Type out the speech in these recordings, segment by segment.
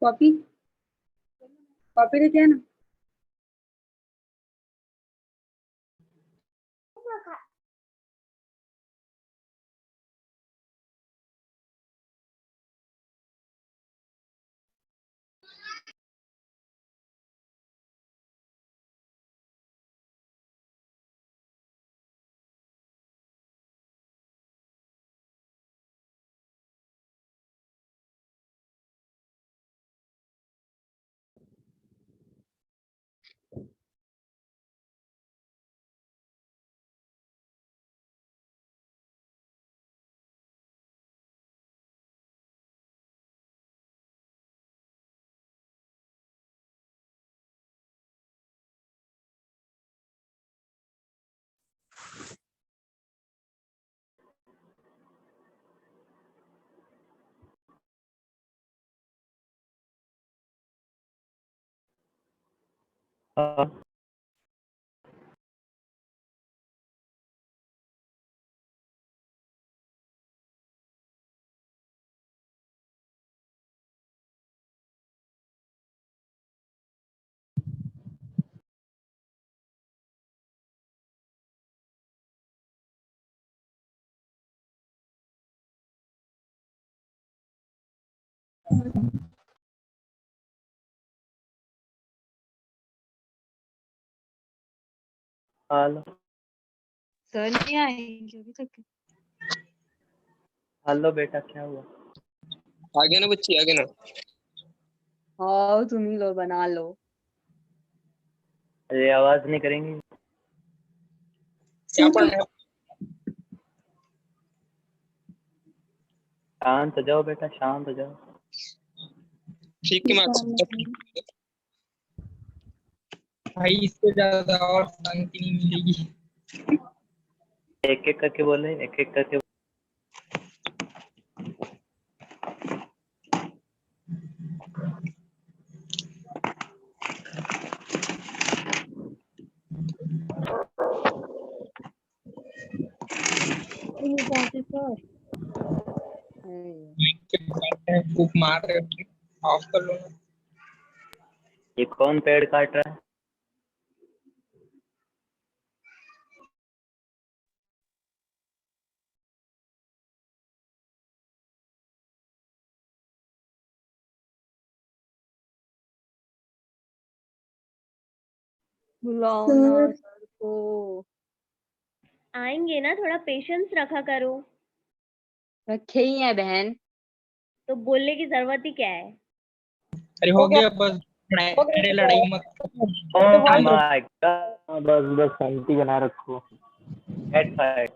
Copy copy लेके आना। हाँ हेलो सर नहीं आएंगे अभी तक। हेलो बेटा, क्या हुआ? आगे ना बच्ची, आगे ना। हाँ तुम ही लो, बना लो। अरे आवाज नहीं करेंगी? क्या पढ़ना है? शांत हो जाओ बेटा, शांत हो जाओ। ठीक है भाई, इससे ज्यादा और शांति नहीं मिलेगी। एक एक करके बोले, एक एक करके। फूक मार रहे हो, ऑफ कर लो ना। ये कौन पेड़ काट रहा है? बुलाओ ना सर को। आएंगे ना, थोड़ा पेशेंस रखा करो। रखे ही है बहन। तो बोलने की जरूरत ही क्या है? अरे हो गया बस, अरे लड़ाई मत। ओह माय गॉड, बस बस शांति बना रखो। Head fight.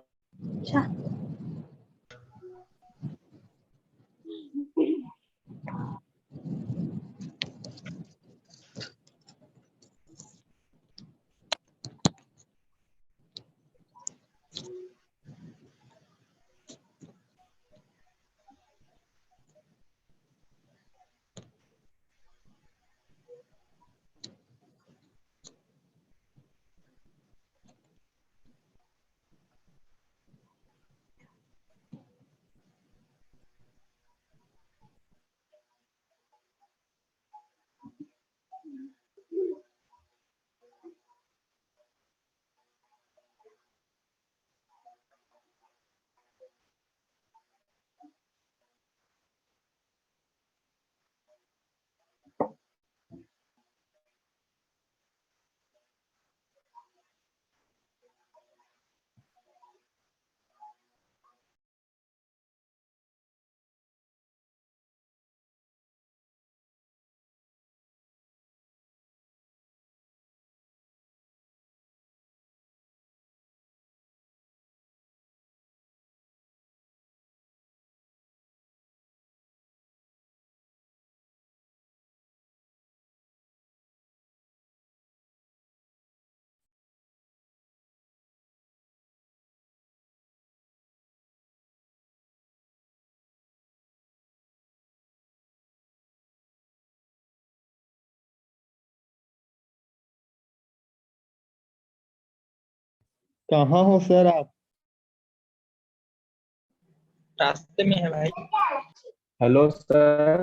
कहाँ हो सर आप? रास्ते में है भाई। हेलो सर,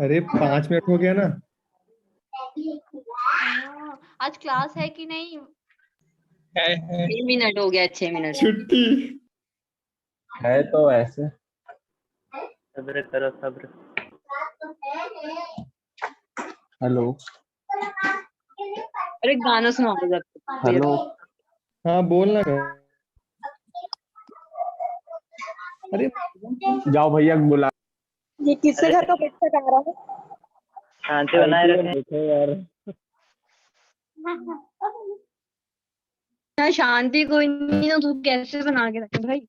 अरे 5 मिनट हो गया ना। आज क्लास है कि नहीं? है 6 मिनट हो गया, 6 मिनट। छुट्टी। है तो ऐसे सब्र करो सब्र। हेलो अरे गाना सुना दो जब तक। हेलो हाँ बोलना कर। अरे जाओ भैया को बुला। ये किसके घर का बच्चा गा रहा है? शांति बनाए रखें यार। यहाँ शांति कोई नहीं ना, तू कैसे बना के रखे भाई?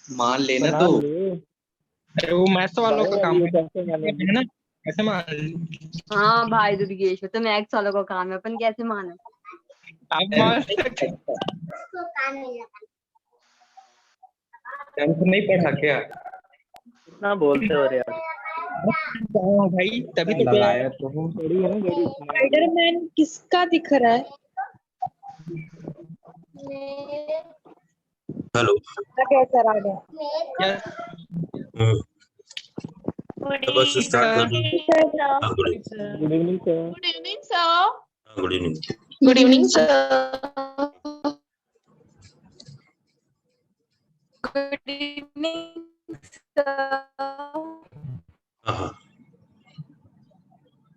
मान लेना बना तो। ले। अरे वो मैथ्स वालों का काम ये कैसे मानेंगे? है ना, ऐसे मान ली। हाँ भाई दुर्गेश, तो मैथ्स वालों का काम है, अपन कैसे माने? आप मान सकते हो। टेंथ नहीं पढ़ा क्या? कितना बोलते हो रे यार। हाँ भाई, तभी तो लगाया तो हूँ थोड़ी है ना गाड़ी। स्पाइडरमैन किसका दिख रहा है? हेलो। आपका कैसा रहा है? यस बस स्टार्ट कर दूं। हाँ, good evening. Good evening sir. Good evening sir. हाँ, good evening. Good evening sir. Good evening sir. हाँ हाँ,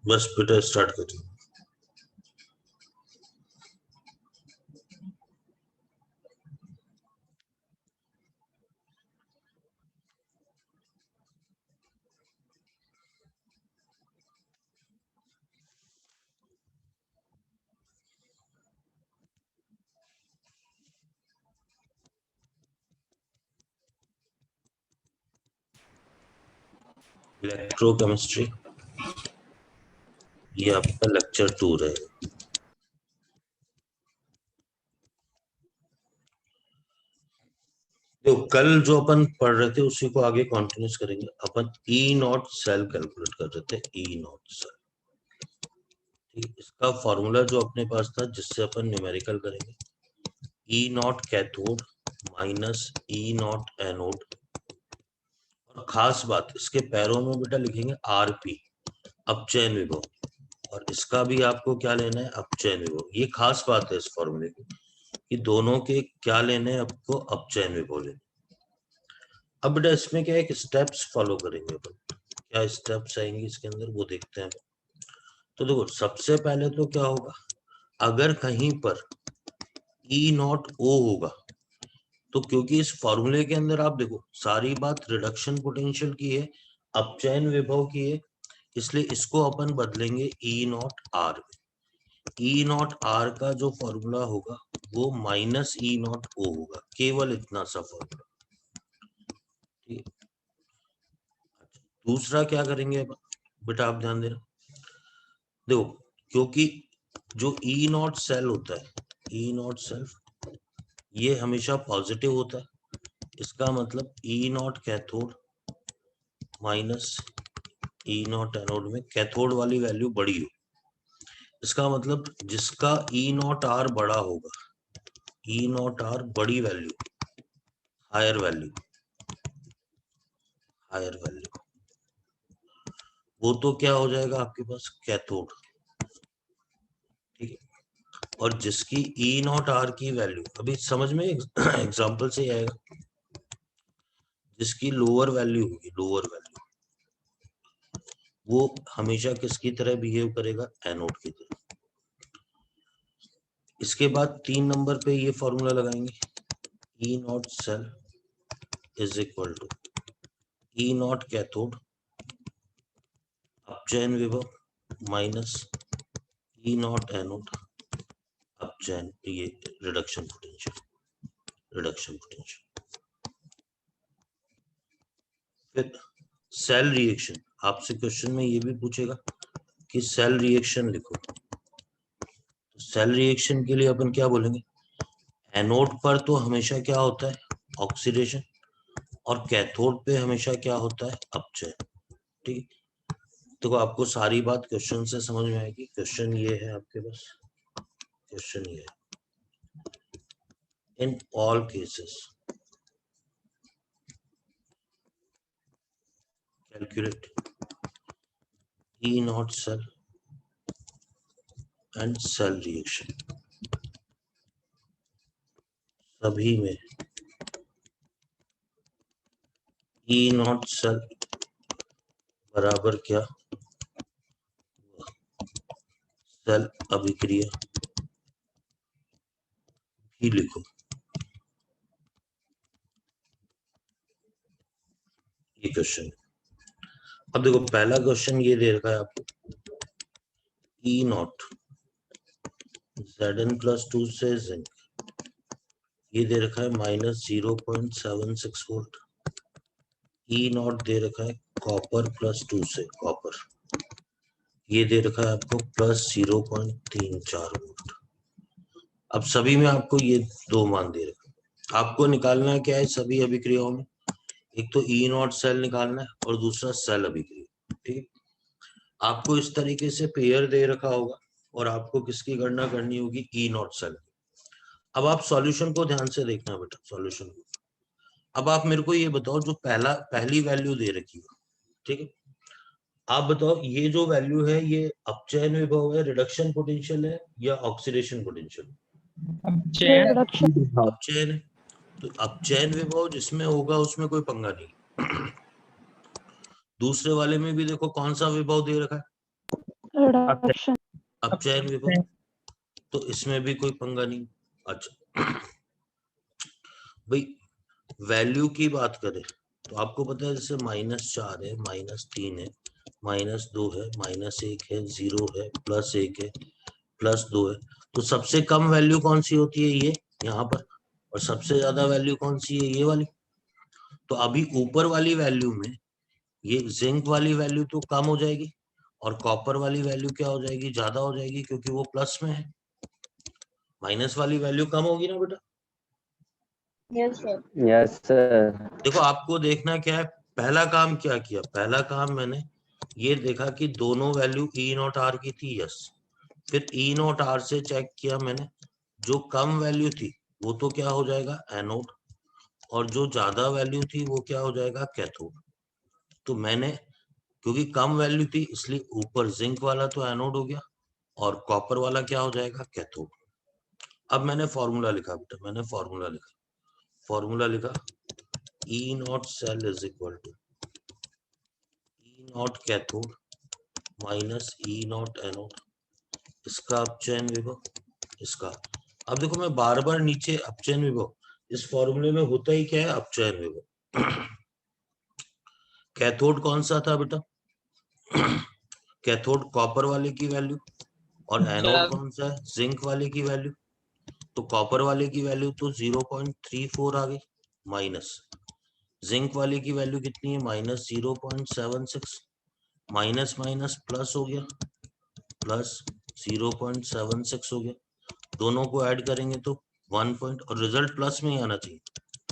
बस बेटा स्टार्ट कर दूं। इलेक्ट्रोकेमिस्ट्री, ये आपका लेक्चर 2 है। तो कल जो अपन पढ़ रहे थे उसी को आगे कंटिन्यूस करेंगे। अपन ई नॉट सेल कैलकुलेट कर रहे थे। ई नॉट सेल, ठीक। इसका फॉर्मूला जो अपने पास था जिससे अपन न्यूमेरिकल करेंगे, E naught cathode minus E naught anode. और खास बात, इसके पैरों में बेटा लिखेंगे आरपी, अपचयन विभव। और इसका भी आपको क्या लेना है, अपचयन विभव। ये खास बात है इस फॉर्मूले की कि दोनों के क्या लेने हैं आपको, अपचयन विभव लेने। अब बेटा इसमें क्या एक स्टेप्स फॉलो करेंगे अपन। क्या स्टेप्स आएंगे इसके अंदर वो देखते हैं। तो देखो सबसे पहले तो क्या होगा, अगर कहीं पर ई नॉट ओ होगा तो क्योंकि इस फॉर्मूले के अंदर आप देखो सारी बात रिडक्शन पोटेंशियल की है, अपचयन विभव की है, इसलिए इसको अपन बदलेंगे E naught R. E naught R का जो फॉर्मूला होगा वो माइनस ई नॉट ओ होगा, केवल इतना सा फॉर्मूला, ठीक है। दूसरा क्या करेंगे बेटा, आप ध्यान देना। देखो क्योंकि जो ई नॉट सेल होता है, ई नॉट सेल ये हमेशा पॉजिटिव होता है। इसका मतलब E naught cathode minus E naught anode में कैथोड वाली वैल्यू बड़ी हो। इसका मतलब जिसका ई नॉट आर बड़ा होगा, ई नॉट आर बड़ी value, higher value, higher value, वो तो क्या हो जाएगा आपके पास, कैथोड, ठीक है। और जिसकी ई नॉट आर की वैल्यू, अभी समझ में एग्जांपल से आएगा, जिसकी लोअर वैल्यू होगी, लोअर वैल्यू, वो हमेशा किसकी तरह बिहेव करेगा, एनोड की तरह। इसके बाद 3 नंबर पे ये फॉर्मूला लगाएंगे, E naught cell is equal to E naught cathode अपचयन विभव माइनस ई नॉट एनोड अपचयन, ये रिडक्शन पोटेंशियल, रिडक्शन पोटेंशियल। फिर सेल रिएक्शन, आपसे क्वेश्चन में ये भी पूछेगा कि सेल रिएक्शन लिखो। तो सेल रिएक्शन के लिए अपन क्या बोलेंगे, एनोड पर तो हमेशा क्या होता है, ऑक्सीडेशन, और कैथोड पे हमेशा क्या होता है, अपचयन, ठीक। तो आपको सारी बात क्वेश्चन से समझ में आएगी। क्वेश्चन ये है आपके पास, क्वेश्चन ये है, in all cases calculate E naught cell and cell reaction, सभी में E naught सेल बराबर क्या, सेल अभिक्रिया भी लिखो। ये क्वेश्चन है। अब देखो पहला क्वेश्चन ये दे रखा है आपको, E नॉट Zn+2 से जिंक, ये दे रखा है -0.76 वोल्ट। E नॉट दे रखा है कॉपर+2 से कॉपर, ये दे रखा है आपको +0.34 वोल्ट। अब सभी में आपको ये दो मान दे रखा है, आपको निकालना है क्या है सभी अभिक्रियाओं में, एक तो E नॉट सेल निकालना है और दूसरा सेल अभिक्रिया। ठीक, आपको इस तरीके से पेयर दे रखा होगा और आपको किसकी गणना करनी होगी, E नॉट सेल। अब आप सॉल्यूशन को ध्यान से देखना बेटा, सॉल्यूशन को। अब आप मेरे को ये बताओ जो पहली वैल्यू दे रखी है, ठीक है, आप बताओ ये जो वैल्यू है ये अपचयन विभव है, रिडक्शन पोटेंशियल है या ऑक्सीडेशन पोटेंशियल? अपचयन है। तो अपचयन विभव जिसमें होगा उसमें कोई पंगा नहीं। दूसरे वाले में भी देखो कौन सा विभव दे रखा है, अपचयन विभव, तो इसमें भी कोई पंगा नहीं। अच्छा भाई वैल्यू की बात करें तो आपको पता है जैसे -4 है, -3 है, -2 है, -1 है, 0 है, +1 है, +2 है, तो सबसे कम वैल्यू कौन सी होती है, ये यहाँ पर, और सबसे ज्यादा वैल्यू कौन सी है, ये वाली। तो अभी ऊपर वाली वैल्यू में ये जिंक वाली वैल्यू तो कम हो जाएगी और कॉपर वाली वैल्यू क्या हो जाएगी, ज्यादा हो जाएगी, क्योंकि वो प्लस में है। माइनस वाली वैल्यू कम होगी ना बेटा। Yes sir. देखो आपको देखना क्या है, पहला काम क्या किया, पहला काम मैंने ये देखा कि दोनों वैल्यू E नॉट आर की थी, यस। फिर E नॉट आर से चेक किया मैंने, जो कम वैल्यू थी वो तो क्या हो जाएगा, एनोड, और जो ज्यादा वैल्यू थी वो क्या हो जाएगा, कैथोड। तो मैंने क्योंकि कम वैल्यू थी इसलिए ऊपर जिंक वाला तो एनोड हो गया और कॉपर वाला क्या हो जाएगा, कैथोड। अब मैंने फॉर्मूला लिखा बेटा, मैंने फॉर्मूला लिखा E naught cell is equal to E naught cathode minus E naught anode, इसका अपचयन विभव, इसका। अब देखो मैं बार बार नीचे अपचयन विभव, इस फॉर्मूले में होता ही क्या है, अपचयन विभव। कैथोड कौन सा था बेटा, कैथोड कॉपर वाले की वैल्यू, और एनोड कौन सा है, जिंक वाले की वैल्यू। तो कॉपर वाले की वैल्यू तो 0.34 आ गई, माइनस जिंक वाले की वैल्यू कितनी है, -0.76, माइनस माइनस प्लस हो गया, प्लस 0.76 हो गया, दोनों को ऐड करेंगे तो 1 पॉइंट, और रिजल्ट प्लस में ही आना चाहिए,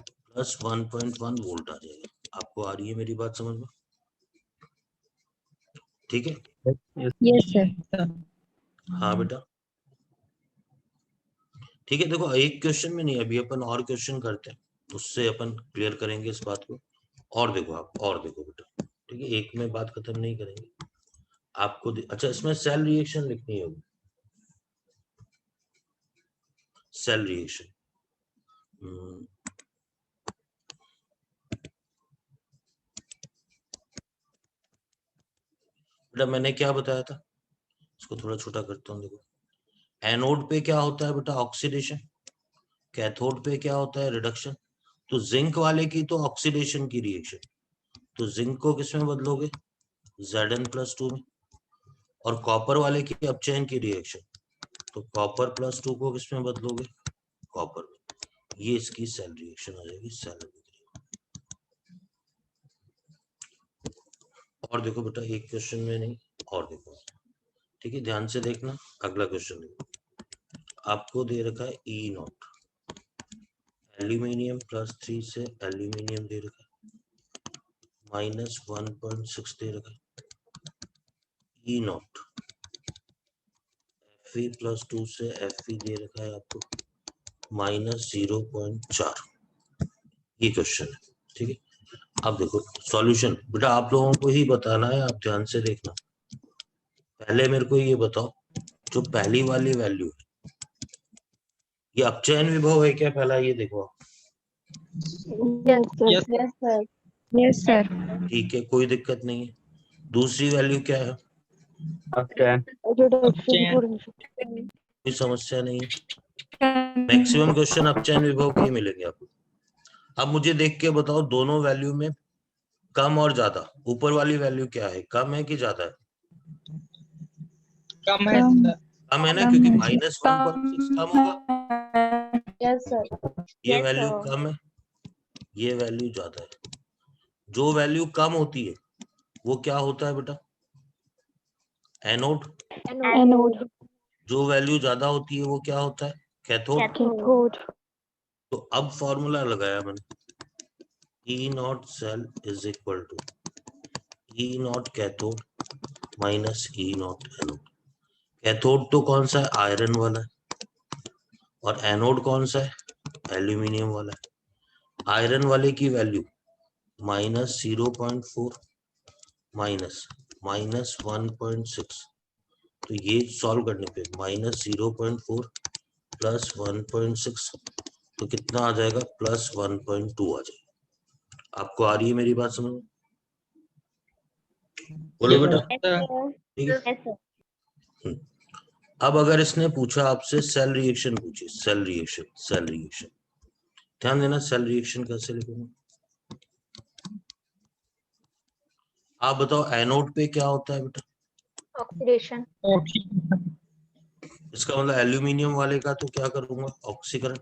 प्लस 1.1 वोल्ट आ जाएगा। आपको आ रही है मेरी बात समझ में, ठीक है? Yes sir. हाँ बेटा, ठीक है। देखो एक क्वेश्चन में नहीं, अभी अपन और क्वेश्चन करते हैं, उससे अपन क्लियर करेंगे इस बात को। और देखो आप, और देखो बेटा, ठीक है, एक में बात खत्म नहीं करेंगे आपको। अच्छा इसमें सेल रिएक्शन लिखनी होगी, सेल रिएक्शन। बेटा मैंने क्या बताया था, इसको थोड़ा छोटा करता हूँ। देखो एनोड पे क्या होता है बेटा, ऑक्सीडेशन, कैथोड पे क्या होता है, रिडक्शन। तो जिंक वाले की तो ऑक्सीडेशन की रिएक्शन, तो जिंक को किसमें बदलोगे, Zn+2 में, और कॉपर वाले की अपचयन की रिएक्शन, तो कॉपर+2 को किसमें बदलोगे, कॉपर में। ये इसकी सेल रिएक्शन आ जाएगी, सेल अभिक्रिया। और देखो बेटा एक क्वेश्चन में नहीं, और देखो, ठीक है, ध्यान से देखना। अगला क्वेश्चन देखो, आपको दे रखा है E नॉट, एल्यूमिनियम +3 से एल्यूमिनियम दे रखा है, -1.6 दे रखा है। E नॉट Fe+2 से Fe दे रखा है आपको -0.4। ये क्वेश्चन है, ठीक है। अब देखो सॉल्यूशन, बेटा आप लोगों को ही बताना है, आप ध्यान से देखना। पहले मेरे को ये बताओ, जो पहली वाली वैल्यू है ये अपचयन विभव है क्या? पहला ये देखो आप। Yes, sir. Yes, sir. Yes, sir. ठीक है, कोई दिक्कत नहीं है। दूसरी वैल्यू क्या है? अपचयन। अपचयन। कोई समस्या नहीं है। मैक्सिमम क्वेश्चन अपचयन विभव के मिलेंगे आपको। अब मुझे देख के बताओ, दोनों वैल्यू में कम और ज्यादा, ऊपर वाली वैल्यू क्या है, कम है कि ज्यादा है? कम है sir. कम है ना, क्योंकि -1.6 कम होगा, यस सर। ये Yes, वैल्यू sir. कम है, ये वैल्यू ज्यादा है। जो वैल्यू कम होती है वो क्या होता है बेटा? एनोड। Anode. जो वैल्यू ज्यादा होती है वो क्या होता है? कैथोड। Cathode. तो अब फॉर्मूला लगाया मैंने, E naught cell is equal to E naught cathode minus E naught anode. Cathode तो कौन सा है? आयरन वाला है। और एनोड कौन सा है? एल्यूमिनियम वाला है। आयरन वाले की वैल्यू -0.4 माइनस 1.6, तो ये सॉल्व करने पे -0.4 प्लस 1.6, तो कितना आ जाएगा? +1.2 आ जाएगा। आपको आ रही है मेरी बात समझ में? बोलो Yes, बेटा। sir. ठीक है। Yes, sir. अब अगर इसने पूछा आपसे सेल रिएक्शन पूछी, सेल रिएक्शन, ध्यान देना सेल रिएक्शन कैसे लिखूंगा। आप बताओ एनोड पे क्या होता है बेटा? Oxidation. Oxygen. इसका मतलब एल्यूमिनियम वाले का तो क्या करूंगा? ऑक्सीकरण।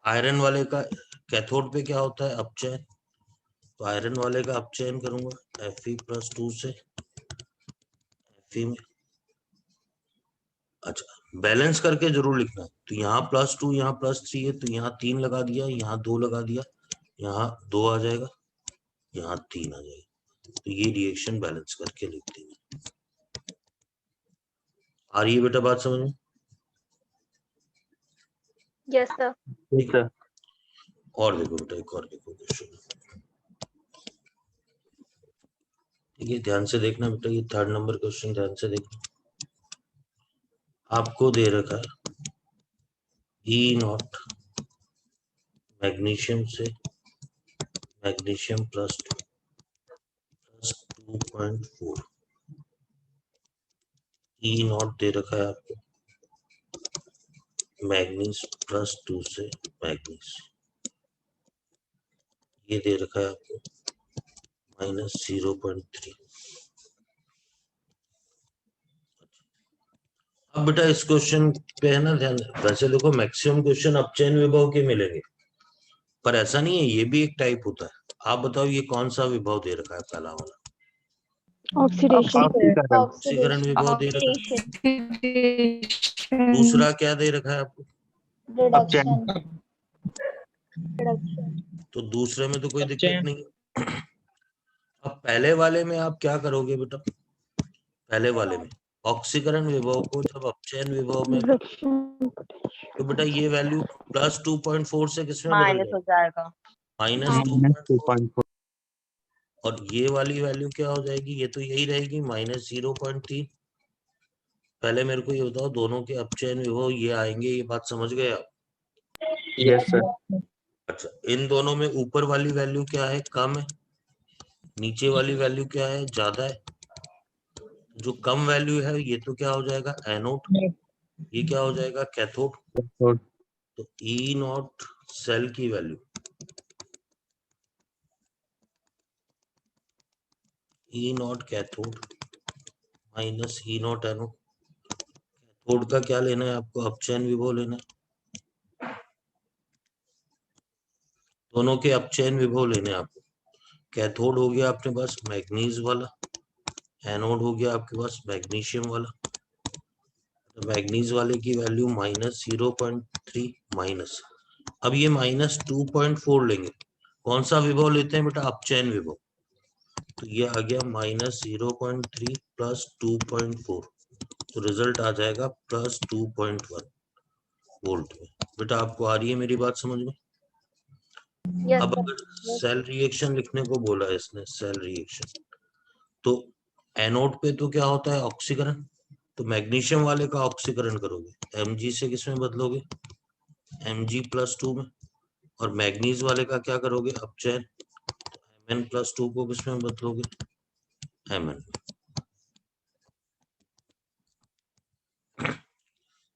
आयरन वाले का कैथोड पे क्या होता है? अपचयन। तो आयरन वाले का अपचयन करूंगा Fe+2 से Fe में। अच्छा, बैलेंस करके जरूर लिखना है। तो यहाँ +2, यहाँ +3 है, तो यहाँ 3 लगा दिया, यहाँ 2 लगा दिया, यहाँ 2 आ जाएगा, यहाँ 3 आ जाएगा। तो ये रिएक्शन बैलेंस करके लिख देंगे। आ रही है बेटा बात समझ में? Yes, sir. ठीक है। और देखो बेटा, एक और देखो क्वेश्चन। ठीक है, ध्यान से देखना बेटा, ये 3rd नंबर क्वेश्चन ध्यान से देखना। आपको दे रखा है E नॉट मैग्नीशियम से मैग्नीशियम +2 +2.4, E नॉट दे रखा है आपको मैग्नीज +2 से मैग्नीज, ये दे रखा है आपको -0.3। अब बेटा इस क्वेश्चन पे है ना ध्यान, वैसे देखो मैक्सिमम क्वेश्चन अपचयन विभव के मिलेंगे, पर ऐसा नहीं है, ये भी एक टाइप होता है। आप बताओ ये कौन सा विभव दे रखा है? पहला वाला Oxidation. ऑक्सीकरण विभव दे रखा है। Oxidation. दूसरा क्या दे रखा है आपको? अपचयन। तो दूसरे में तो कोई दिक्कत अपचयन। नहीं है। अब पहले वाले में आप क्या करोगे बेटा? पहले वाले में ऑक्सीकरण विभव को जब अपचयन विभव में, तो बेटा ये वैल्यू +2.4 से किसमें बदल माइनस हो जाएगा? जाएगा। -2.4। और ये वाली वैल्यू क्या हो जाएगी? ये तो यही रहेगी -0.3। पहले मेरे को ये बताओ, दोनों के अपचयन विभव ये आएंगे, ये बात समझ गए आप? Yes sir. अच्छा, इन दोनों में ऊपर वाली वैल्यू क्या है? कम है। नीचे वाली वैल्यू क्या है? ज्यादा है। जो कम वैल्यू है ये तो क्या हो जाएगा? एनोड। ये क्या हो जाएगा? कैथोड। तो E नॉट सेल की value, E naught cathode minus E naught anode. Cathode का क्या लेना है आपको? अपचयन विभव लेना है। दोनों के अपचयन विभव लेने हैं आपको। कैथोड हो गया आपके पास मैग्नीज वाला, एनोड हो गया आपके पास मैग्नीशियम वाला। तो मैग्नीज वाले की वैल्यू -0.3 माइनस, अब ये -2.4 लेंगे। कौन सा विभव लेते हैं बेटा? अपचयन विभव। तो ये आ गया -0.3 प्लस 2.4, तो रिजल्ट आ जाएगा +2.1 वोल्ट में। बेटा आपको आ रही है मेरी बात समझ में? Yes, अब sir. अगर सेल रिएक्शन लिखने को बोला है इसने, सेल रिएक्शन, तो एनोड पे तो क्या होता है ऑक्सीकरण, तो मैग्नीशियम वाले का ऑक्सीकरण करोगे Mg से किसमें बदलोगे Mg+2 में, और मैग्नीज वाले का क्या करोगे अपचयन, Mn+2 को किसमें बदलोगे Mn।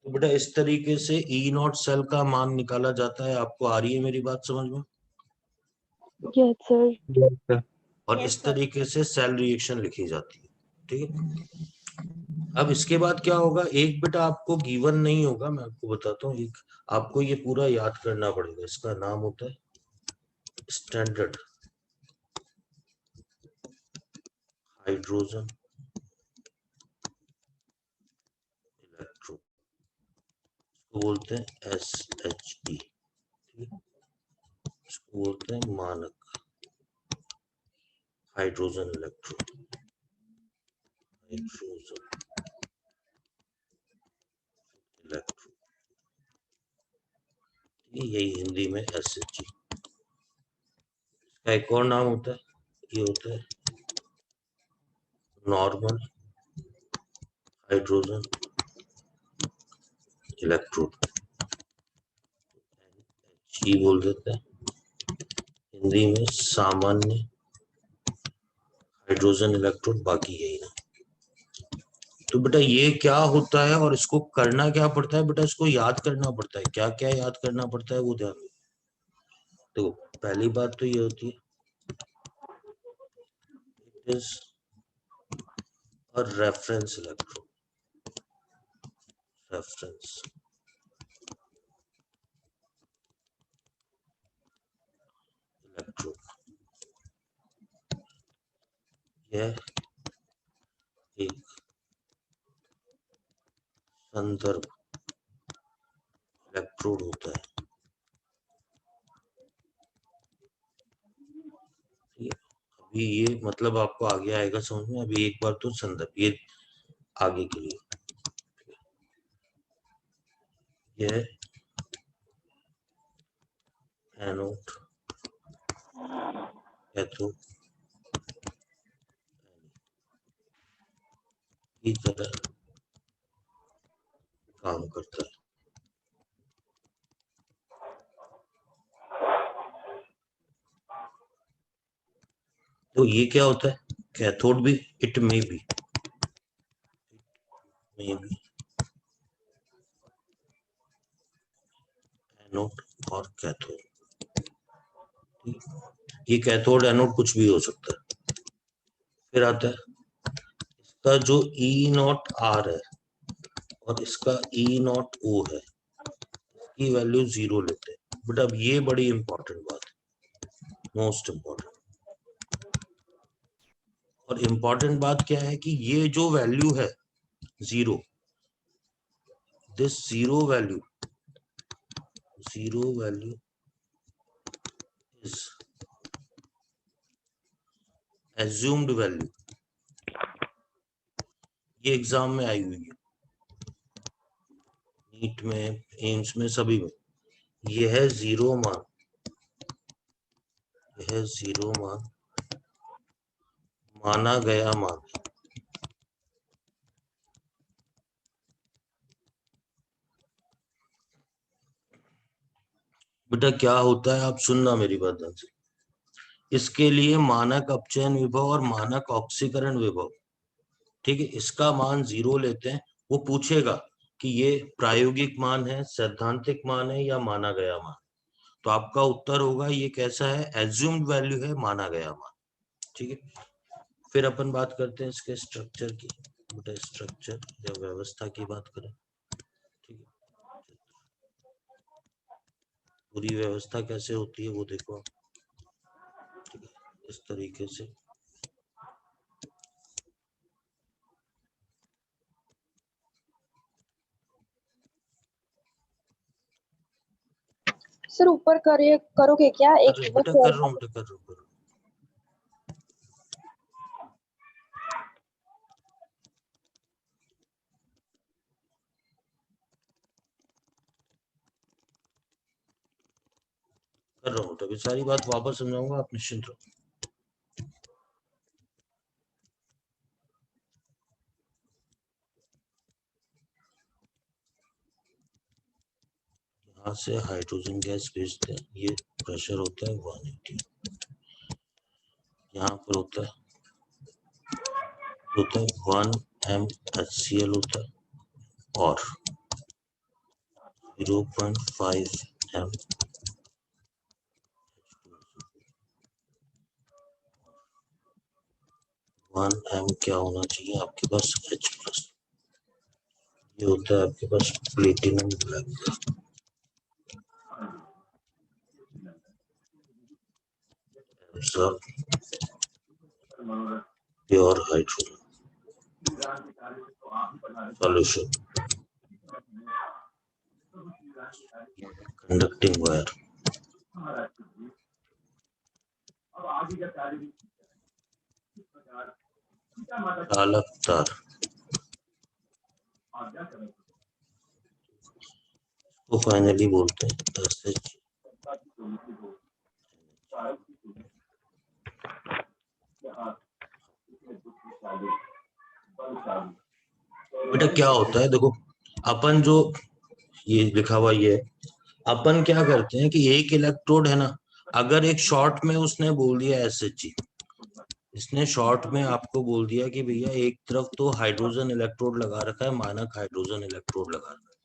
तो बेटा इस तरीके से E0 सेल का मान निकाला जाता है। आपको आ रही है मेरी बात समझ में? Yes, sir. और Yes, इस sir. तरीके से सेल रिएक्शन लिखी जाती है। ठीक है, अब इसके बाद क्या होगा, एक बेटा आपको गिवन नहीं होगा, मैं आपको बताता हूँ, एक आपको ये पूरा याद करना पड़ेगा। इसका नाम होता है स्टैंडर्ड हाइड्रोजन इलेक्ट्रोड, इसको बोलते हैं SHE, इसको बोलते हैं मानक हाइड्रोजन इलेक्ट्रोड, हाइड्रोजन इलेक्ट्रोड, यही हिंदी में SHE। इसका एक और नाम होता है, ये होता है नॉर्मल हाइड्रोजन इलेक्ट्रोड, ही बोल देते हैं हिंदी में सामान्य हाइड्रोजन इलेक्ट्रोड, बाकी यही ना। तो बेटा ये क्या होता है और इसको करना क्या पड़ता है, बेटा इसको याद करना पड़ता है। क्या क्या याद करना पड़ता है वो ध्यान दो। देखो पहली बात तो ये होती है it is a reference electrode, reference electrode, यह एक संदर्भ इलेक्ट्रोड होता है। अभी ये मतलब आपको आगे आएगा समझ में, अभी एक बार तो संदर्भ ये आगे के लिए, यह एनोड कैथोड की तरह काम करता है। तो ये क्या होता है, कैथोड भी, इट में भी एनोड और कैथोड, ये कैथोड एनोड कुछ भी हो सकता है। फिर आता है इसका जो E0R है और इसका E0O है, इसकी वैल्यू 0 लेते हैं। बट अब ये बड़ी इंपॉर्टेंट बात है, मोस्ट इंपॉर्टेंट। और इंपॉर्टेंट बात क्या है कि ये जो वैल्यू है 0, this zero value is assumed value. ये एग्जाम में आई हुई है, नीट में, एम्स में, सभी में। यह है जीरो मान, यह जीरो मान माना गया मान। बेटा क्या होता है, आप सुनना मेरी बात ध्यान से। इसके लिए मानक अपचयन विभव और मानक ऑक्सीकरण विभव, ठीक है, इसका मान 0 लेते हैं। वो पूछेगा कि ये प्रायोगिक मान है, सैद्धांतिक मान है या माना गया मान। तो आपका उत्तर होगा ये कैसा है, एज्यूम्ड वैल्यू है, माना गया मान। ठीक है, फिर अपन बात करते हैं इसके स्ट्रक्चर की। बेटा स्ट्रक्चर या व्यवस्था की बात करें, ठीक है, पूरी व्यवस्था कैसे होती है वो देखो। ठीक है, इस तरीके से सर ऊपर करोगे क्या एक बेटा कर रहा हूँ, बेटा कर रहा हूँ। कर रहा हूँ, तभी सारी बात वापस समझाऊंगा, आप निश्चिंत रहो। यहाँ से हाइड्रोजन गैस भेजते हैं, ये प्रेशर होता है 180, यहाँ पर होता है 1 mHCl होता है और 0.5 m 1 m क्या होना चाहिए आपके पास H+, ये होता है आपके पास platinum black, pure hydrogen solution, conducting wire, चालक तार, तो फाइनली बोलते हैं SH। बेटा क्या होता है, देखो अपन जो ये लिखा हुआ ये अपन क्या करते हैं कि एक इलेक्ट्रोड है ना, अगर एक शॉर्ट में उसने बोल दिया SH, इसने शॉर्ट में आपको बोल दिया कि भैया एक तरफ तो हाइड्रोजन इलेक्ट्रोड लगा रखा है, मानक हाइड्रोजन इलेक्ट्रोड लगा रखा है,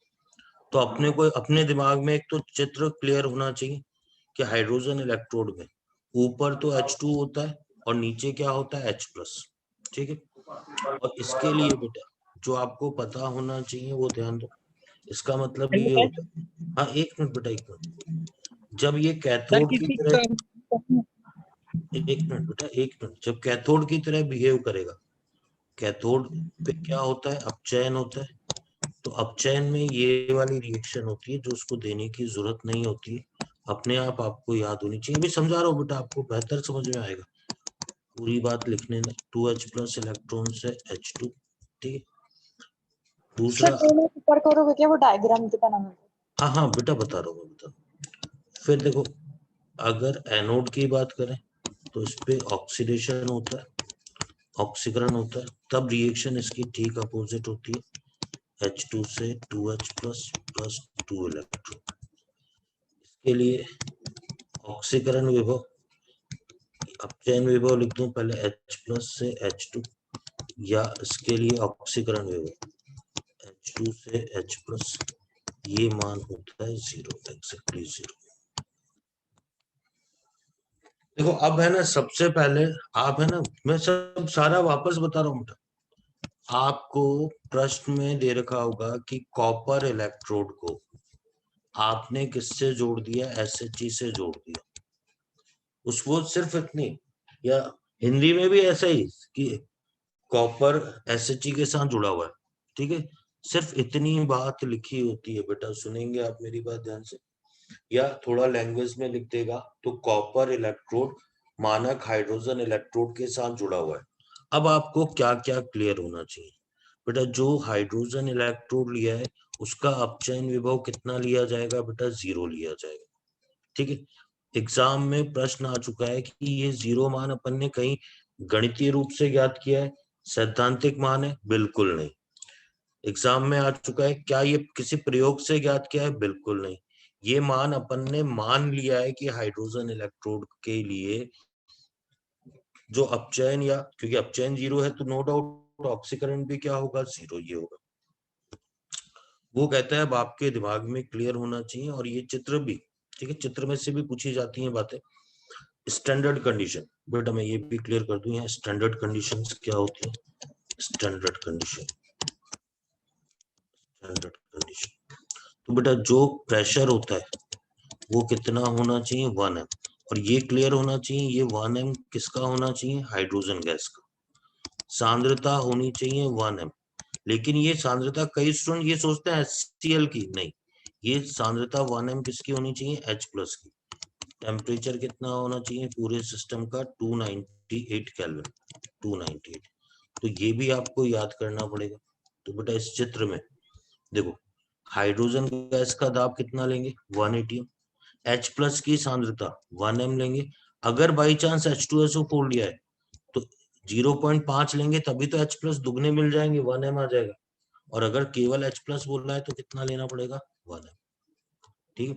तो अपने को अपने दिमाग में एक तो चित्र क्लियर होना चाहिए कि हाइड्रोजन इलेक्ट्रोड में ऊपर तो H2 होता है और नीचे क्या होता है H+, ठीक है। और इसके लिए बेटा जो आपको पता होना चाहिए वो ध्यान दो, इसका मतलब ये होता है, हाँ एक मिनट बेटा, एक मिनट, जब ये कैथोड की तरह, एक मिनट बेटा एक मिनट, जब कैथोड की तरह बिहेव करेगा, कैथोड पे क्या होता है, अपचयन होता है, तो अपचयन में ये वाली रिएक्शन होती है जो उसको देने की जरूरत नहीं होती है, अपने आप आपको याद होनी चाहिए, मैं समझा रहा हूँ बेटा, आपको बेहतर समझ में आएगा, पूरी बात लिखने में 2H+ इलेक्ट्रॉन से H2, ठीक है। दूसरा ऊपर करोगे क्या वो डायग्राम बनाना? हाँ हाँ बेटा बता रहा हूँ, बता। फिर देखो अगर एनोड की बात करें तो इस पे ऑक्सीडेशन होता है, ऑक्सीकरण होता है, तब रिएक्शन इसकी ठीक अपोजिट होती है, H2 से 2H+ प्लस 2 इलेक्ट्रॉन। इसके लिए ऑक्सीकरण विभव, अपचयन विभव लिख दूं पहले H+ से H2, या इसके लिए ऑक्सीकरण विभव H2 से H+, ये मान होता है 0, एक्जेक्टली 0। देखो अब है ना, सबसे पहले आप है ना, मैं सब सारा वापस बता रहा हूँ, आपको प्रश्न में दे रखा होगा कि कॉपर इलेक्ट्रोड को आपने किससे जोड़ दिया, SHE से जोड़ दिया, उसको सिर्फ इतनी, या हिंदी में भी ऐसा ही कि कॉपर SHE के साथ जुड़ा हुआ है, ठीक है, सिर्फ इतनी बात लिखी होती है बेटा, सुनेंगे आप मेरी बात ध्यान से, या थोड़ा लैंग्वेज में लिख देगा तो कॉपर इलेक्ट्रोड मानक हाइड्रोजन इलेक्ट्रोड के साथ जुड़ा हुआ है। अब आपको क्या क्या क्लियर होना चाहिए बेटा, जो हाइड्रोजन इलेक्ट्रोड लिया है उसका अपचयन विभव कितना लिया जाएगा बेटा, 0 लिया जाएगा, ठीक है। एग्जाम में प्रश्न आ चुका है कि ये 0 मान अपन ने कहीं गणितीय रूप से ज्ञात किया है, सैद्धांतिक मान है, बिल्कुल नहीं। एग्जाम में आ चुका है क्या ये किसी प्रयोग से ज्ञात किया है, बिल्कुल नहीं। ये मान अपन ने मान लिया है कि हाइड्रोजन इलेक्ट्रोड के लिए जो अपचयन, या क्योंकि अपचयन 0 है तो नो डाउट ऑक्सीकरण भी क्या होगा, 0 ये होगा। वो कहता है अब आपके दिमाग में क्लियर होना चाहिए, और ये चित्र भी, ठीक है, चित्र में से भी पूछी जाती हैं बातें। स्टैंडर्ड कंडीशन बेटा मैं ये भी क्लियर कर दूं, यहाँ स्टैंडर्ड कंडीशंस क्या होती है, स्टैंडर्ड कंडीशन, स्टैंडर्ड कंडीशन, तो बेटा जो प्रेशर होता है वो कितना होना चाहिए, 1 m, और ये क्लियर होना चाहिए ये 1 m किसका होना चाहिए, हाइड्रोजन गैस का। सांद्रता होनी चाहिए 1 m, लेकिन ये सांद्रता कई स्टूडेंट ये सोचते हैं HCl की, नहीं, ये सांद्रता 1 m किसकी होनी चाहिए, H+ की। टेम्परेचर कितना होना चाहिए पूरे सिस्टम का, 298 केल्विन, 298, तो ये भी आपको याद करना पड़ेगा। तो बेटा इस चित्र में देखो हाइड्रोजन गैस का दाब कितना लेंगे, 180, H+ की सांद्रता 1 m लेंगे, अगर बाई चांस H2SO4 लिया है तो 0.5 लेंगे, तभी तो H+ दुगने मिल जाएंगे, 1 m आ जाएगा, और अगर केवल H+ बोल रहा है तो कितना लेना पड़ेगा, 1 m। ठीक है।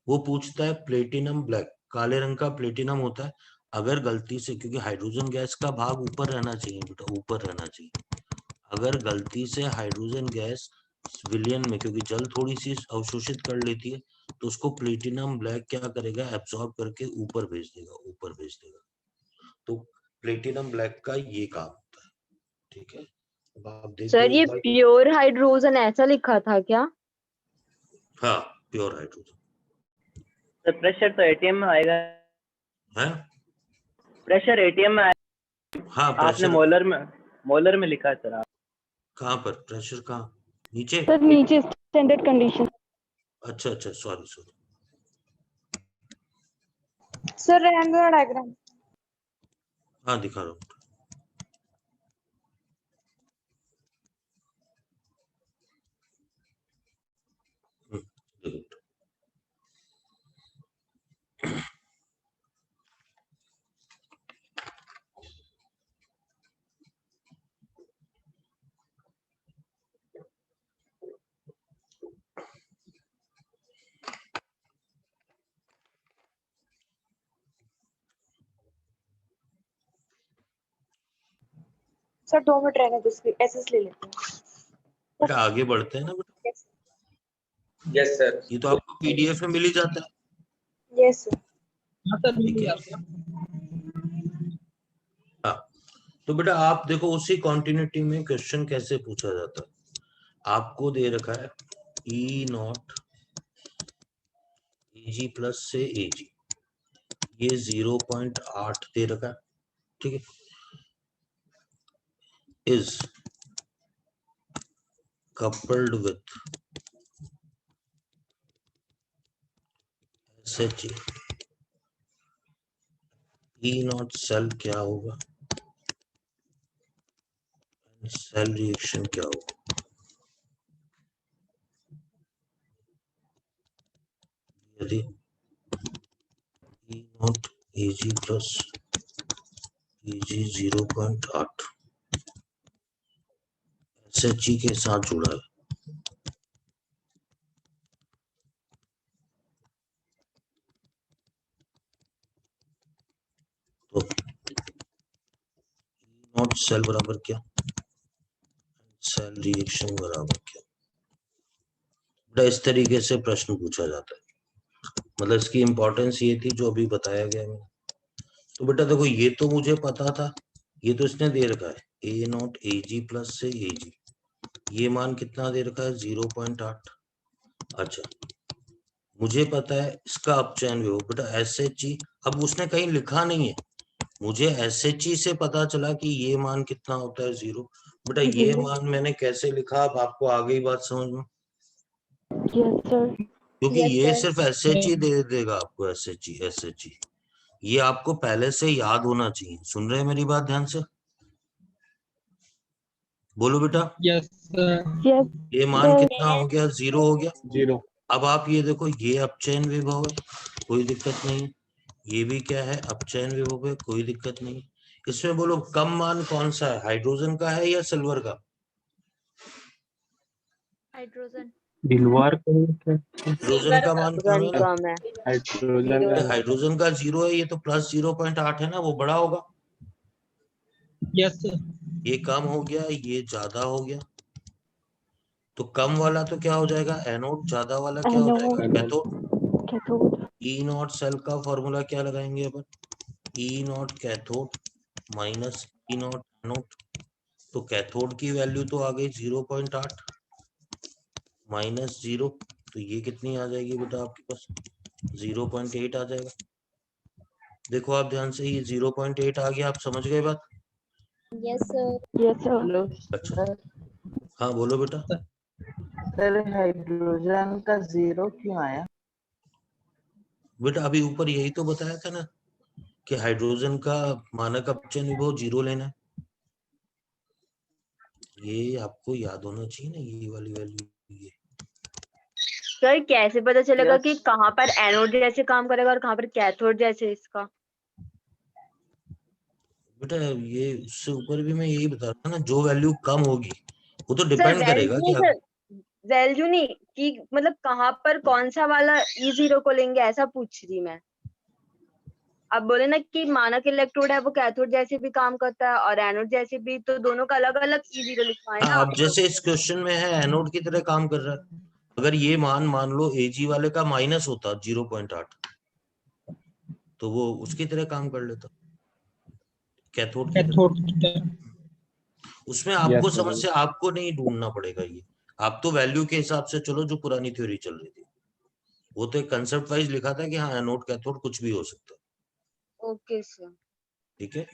वो पूछता है प्लेटिनम ब्लैक, काले रंग का प्लेटिनम होता है, अगर गलती से, क्योंकि हाइड्रोजन गैस का भाग ऊपर रहना चाहिए बेटा, ऊपर रहना चाहिए, अगर गलती से हाइड्रोजन गैस विलयन में, क्योंकि जल थोड़ी सी अवशोषित कर लेती है, तो उसको प्लेटिनम ब्लैक क्या करेगा, एब्सॉर्ब करके ऊपर भेज देगा, ऊपर भेज देगा। तो प्लेटिनम ब्लैक का ये काम होता है। ठीक है, अब आप देखो सर ये एक बार। प्योर हाइड्रोजन ऐसा लिखा था क्या? हाँ, प्योर हाइड्रोजन तो प्रेशर तो एटीएम में आएगा, है। प्रेशर एटीएम में आएगा। हाँ, आपने प्रेशर मोलर में लिखा है सर। कहाँ पर, प्रेशर कहाँ, नीचे? सर नीचे स्टैंडर्ड कंडीशन। अच्छा अच्छा, सॉरी सॉरी। सर रहने दो डायग्राम। हाँ, दिखा रहा हूँ। देखो। सर 2 मिनट रहने दो, इसकी एसएस ले लेते हैं। बेटा आगे बढ़ते हैं ना बेटा, यस सर। ये तो आपको पीडीएफ में मिल ही जाता है। Yes sir. हाँ सर, ठीक है। हाँ, तो बेटा आप देखो उसी कॉन्टिन्यूटी में क्वेश्चन कैसे पूछा जाता है। आपको दे रखा है ई नॉट एजी प्लस से एजी, ये 0.8 दे रखा है। ठीक है, is coupled with SHE, E naught cell क्या होगा, सेल रिएक्शन क्या होगा। यदि E naught Ag plus Ag 0.8 SHE के साथ जुड़ा है, तो नॉट सेल बराबर क्या, सेल रिएक्शन बराबर क्या। बेटा इस तरीके से प्रश्न पूछा जाता है, मतलब इसकी इंपॉर्टेंस ये थी जो अभी बताया गया मैंने। तो बेटा देखो ये तो मुझे पता था, ये तो इसने दे रखा है ए नॉट एजी प्लस से एजी, ये मान कितना दे रखा है 0.8। अच्छा, मुझे पता है इसका अपचयन विभव बेटा SHE, अब उसने कहीं लिखा नहीं है, मुझे SHE से पता चला कि ये मान कितना होता है 0। बेटा ये मान मैंने कैसे लिखा, अब आपको आ गई बात समझ में, यस सर। क्योंकि Yes, ये sir. सिर्फ SHE दे देगा आपको, SHE ये आपको पहले से याद होना चाहिए। सुन रहे हैं मेरी बात ध्यान से, बोलो बेटा। Yes sir. यस ये मान सर। कितना हो गया, 0 हो गया। 0। अब आप ये देखो, ये अपचयन विभव है, कोई दिक्कत नहीं है, ये भी क्या है, अपचयन विभव है, कोई दिक्कत नहीं। इसमें बोलो कम मान कौन सा है, हाइड्रोजन का है या सिल्वर का? हाइड्रोजन। हाइड्रोजन का मान कम है ना, कम है। हाइड्रोजन का 0 है, ये तो प्लस 0.8 है ना, वो बड़ा होगा। Yes sir. ये कम हो गया, ये ज्यादा हो गया, तो कम वाला तो क्या हो जाएगा एनोड, ज्यादा वाला क्या हो जाएगा anode. Cathode. Cathode. E naught cell का फॉर्मूला क्या लगाएंगे अपन, E naught cathode minus E naught anode, तो कैथोड की वैल्यू तो आ गई 0.8 माइनस 0, तो ये कितनी आ जाएगी बेटा आपके पास 0.8 आ जाएगा। देखो आप ध्यान से, ये 0.8 आ गया, आप समझ गए बात। Yes, sir. Yes sir. अच्छा, हाँ बोलो बेटा। सर हाइड्रोजन का 0 क्यों आया? बेटा अभी ऊपर यही तो बताया था ना कि हाइड्रोजन का मानक अपचयन विभव 0 लेना है, ये आपको याद होना चाहिए ना, ये वाली वैल्यू ये। सर कैसे पता चलेगा Yes. कि कहाँ पर एनोड जैसे काम करेगा और कहाँ पर कैथोड जैसे इसका? बेटा ये उससे ऊपर भी मैं यही बता रहा था ना, जो वैल्यू कम होगी वो तो सर डिपेंड करेगा वैल्यू कि नहीं, सर वैल्यू नहीं, कि मतलब कहाँ पर कौन सा वाला E0 को लेंगे, ऐसा पूछ रही मैं। अब बोले ना कि मानक इलेक्ट्रोड है वो कैथोड जैसे भी काम करता है और एनोड जैसे भी, तो दोनों का अलग अलग E0 लिखवाए ना अब आप लोग। जैसे इस क्वेश्चन में है एनोड की तरह काम कर रहा है, अगर ये मान लो Ag वाले का माइनस होता 0.8 तो वो उसकी तरह काम कर लेता, कैथोड की तरह। कैथोड की तरह। उसमें आपको Yes, समस्या आपको नहीं ढूंढना पड़ेगा, ये आप तो वैल्यू के हिसाब से चलो जो पुरानी थ्योरी चल रही थी, वो तो एक कंसेप्ट वाइज लिखा था कि हाँ एनोड कैथोड कुछ भी हो सकता है। Okay sir. ठीक है,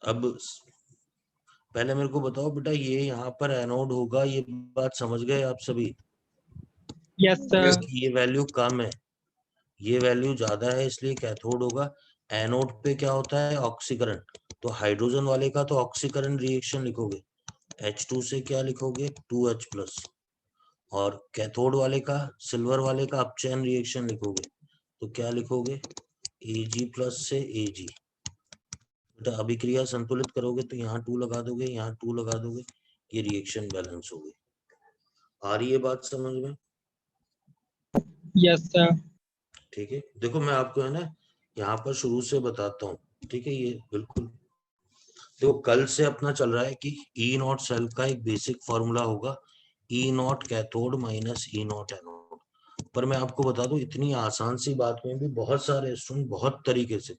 अब पहले मेरे को बताओ बेटा, ये यहाँ पर एनोड होगा, ये बात समझ गए आप सभी? Yes sir. ये वैल्यू कम है, ये वैल्यू ज्यादा है, इसलिए कैथोड होगा। एनोड पे क्या होता है, ऑक्सीकरण, तो हाइड्रोजन वाले का तो ऑक्सीकरण रिएक्शन लिखोगे, H2 से क्या लिखोगे 2H+, और कैथोड वाले का, सिल्वर वाले का अपचयन रिएक्शन लिखोगे, तो क्या लिखोगे Ag+ से Ag। बेटा अभिक्रिया संतुलित करोगे तो यहाँ 2 लगा दोगे, यहाँ 2 लगा दोगे, ये रिएक्शन बैलेंस हो गई। आ रही है बात समझ में? Yes sir. ठीक है, देखो मैं आपको है ना यहाँ पर शुरू से बताता हूँ, ठीक है, ये बिल्कुल देखो कल से अपना चल रहा है कि E0 सेल का एक बेसिक फॉर्मूला होगा E0 cathode minus E0 anode. पर मैं आपको बता दूं इतनी आसान सी बात में भी बहुत सारे स्टूडेंट बहुत तरीके से,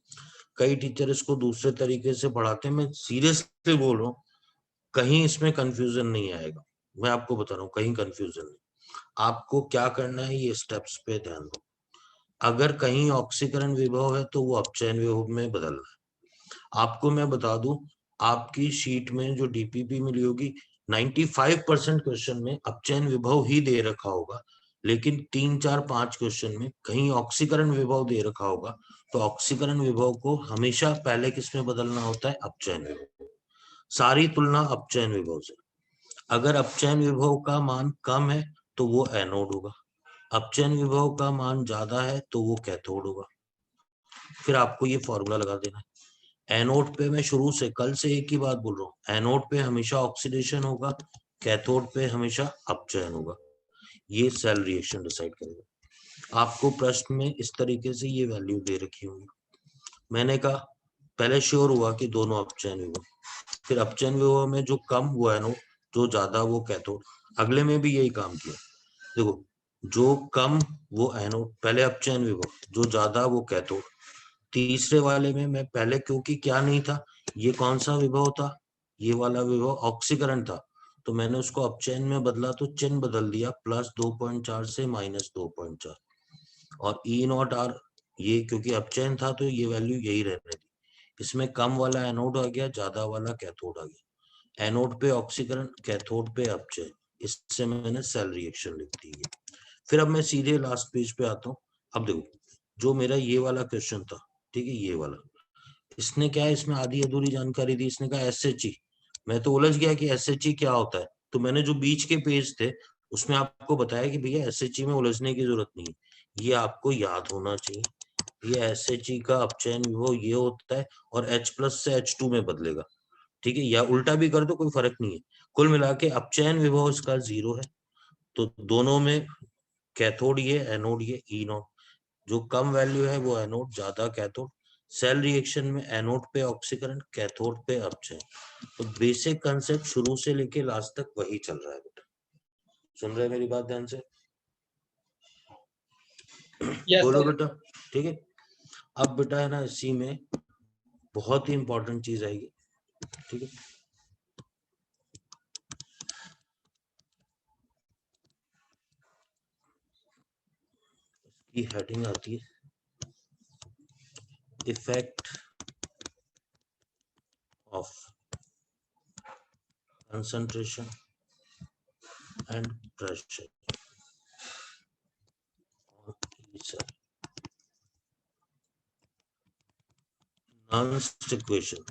कई टीचर इसको दूसरे तरीके से पढ़ाते हैं, मैं सीरियसली बोल रहा हूँ कहीं इसमें कंफ्यूजन नहीं आएगा, मैं आपको बता रहा हूँ कहीं कंफ्यूजन नहीं। आपको क्या करना है, ये स्टेप्स पे ध्यान दो। अगर कहीं ऑक्सीकरण विभव है तो वो अपचयन विभव में बदलना है। आपको मैं बता दूं, आपकी शीट में जो डीपीपी मिली होगी 95% क्वेश्चन में अपचयन विभव ही दे रखा होगा, लेकिन 3, 4, 5 क्वेश्चन में कहीं ऑक्सीकरण विभव दे रखा होगा, तो ऑक्सीकरण विभव को हमेशा पहले किस में बदलना होता है, अपचयन विभव। सारी तुलना अपचयन विभव से। अगर अपचयन विभव का मान कम है तो वो एनोड होगा, अपचयन विभव का मान ज्यादा है तो वो कैथोड होगा। फिर आपको ये फॉर्मूला लगा देना है। एनोड पे मैं शुरू से कल से एक ही बात बोल रहा हूँ, एनोड पे हमेशा ऑक्सीडेशन होगा, कैथोड पे हमेशा अपचयन होगा। ये सेल रिएक्शन डिसाइड करेगा। आपको प्रश्न में इस तरीके से ये वैल्यू दे रखी होगी। मैंने कहा पहले श्योर हुआ कि दोनों अपचयन विभव, फिर अपचयन विभव में जो कम वो एनोड, जो ज्यादा वो कैथोड। अगले में भी यही काम किया, देखो जो कम वो एनोड, पहले अपचयन विभव, जो ज्यादा वो कैथोड। तीसरे वाले में मैं पहले, क्योंकि क्या नहीं था, ये कौन सा विभव था, ये वाला विभव ऑक्सीकरण था, तो मैंने उसको अपचयन में बदला, तो चिन्ह बदल दिया, +2.4 से -2.4। और E0R ये क्योंकि अपचयन था तो ये वैल्यू यही रहने दी। इसमें कम वाला एनोड आ गया, ज्यादा वाला कैथोड आ गया। एनोड पे ऑक्सीकरण, कैथोड पे अपचयन, इससे मैंने सेल रिएक्शन लिख दी है। फिर अब मैं सीधे लास्ट पेज पे आता हूँ। अब देखो जो मेरा ये वाला क्वेश्चन था, ठीक है, ये वाला, इसने क्या है, इसमें आधी अधूरी जानकारी दी। इसने कहा SHE, मैं तो उलझ गया कि SHE क्या होता है, तो मैंने जो बीच के पेज थे उसमें आपको बताया कि भैया SHE में उलझने की जरूरत नहीं है, ये आपको याद होना चाहिए। ये SHE का अपचयन विभव ये होता है और H+ से H2 में बदलेगा, ठीक है, या उल्टा भी कर दो कोई फर्क नहीं है। कुल मिला के अपचयन विभव इसका 0 है, तो दोनों में कैथोड ये, एनोड ये, E0। जो कम वैल्यू है वो एनोड, ज्यादा कैथोड। सेल रिएक्शन में एनोड पे ऑक्सीकरण, कैथोड पे अपचयन। तो बेसिक कंसेप्ट शुरू से लेके लास्ट तक वही चल रहा है बेटा। सुन रहे हैं मेरी बात ध्यान से? यस बोलो सर। बेटा, ठीक है। अब बेटा है ना, इसी में बहुत ही इंपॉर्टेंट चीज आएगी, ठीक है। इसकी हेडिंग आती है effect of concentration and pressure on E cell. Nernst equation.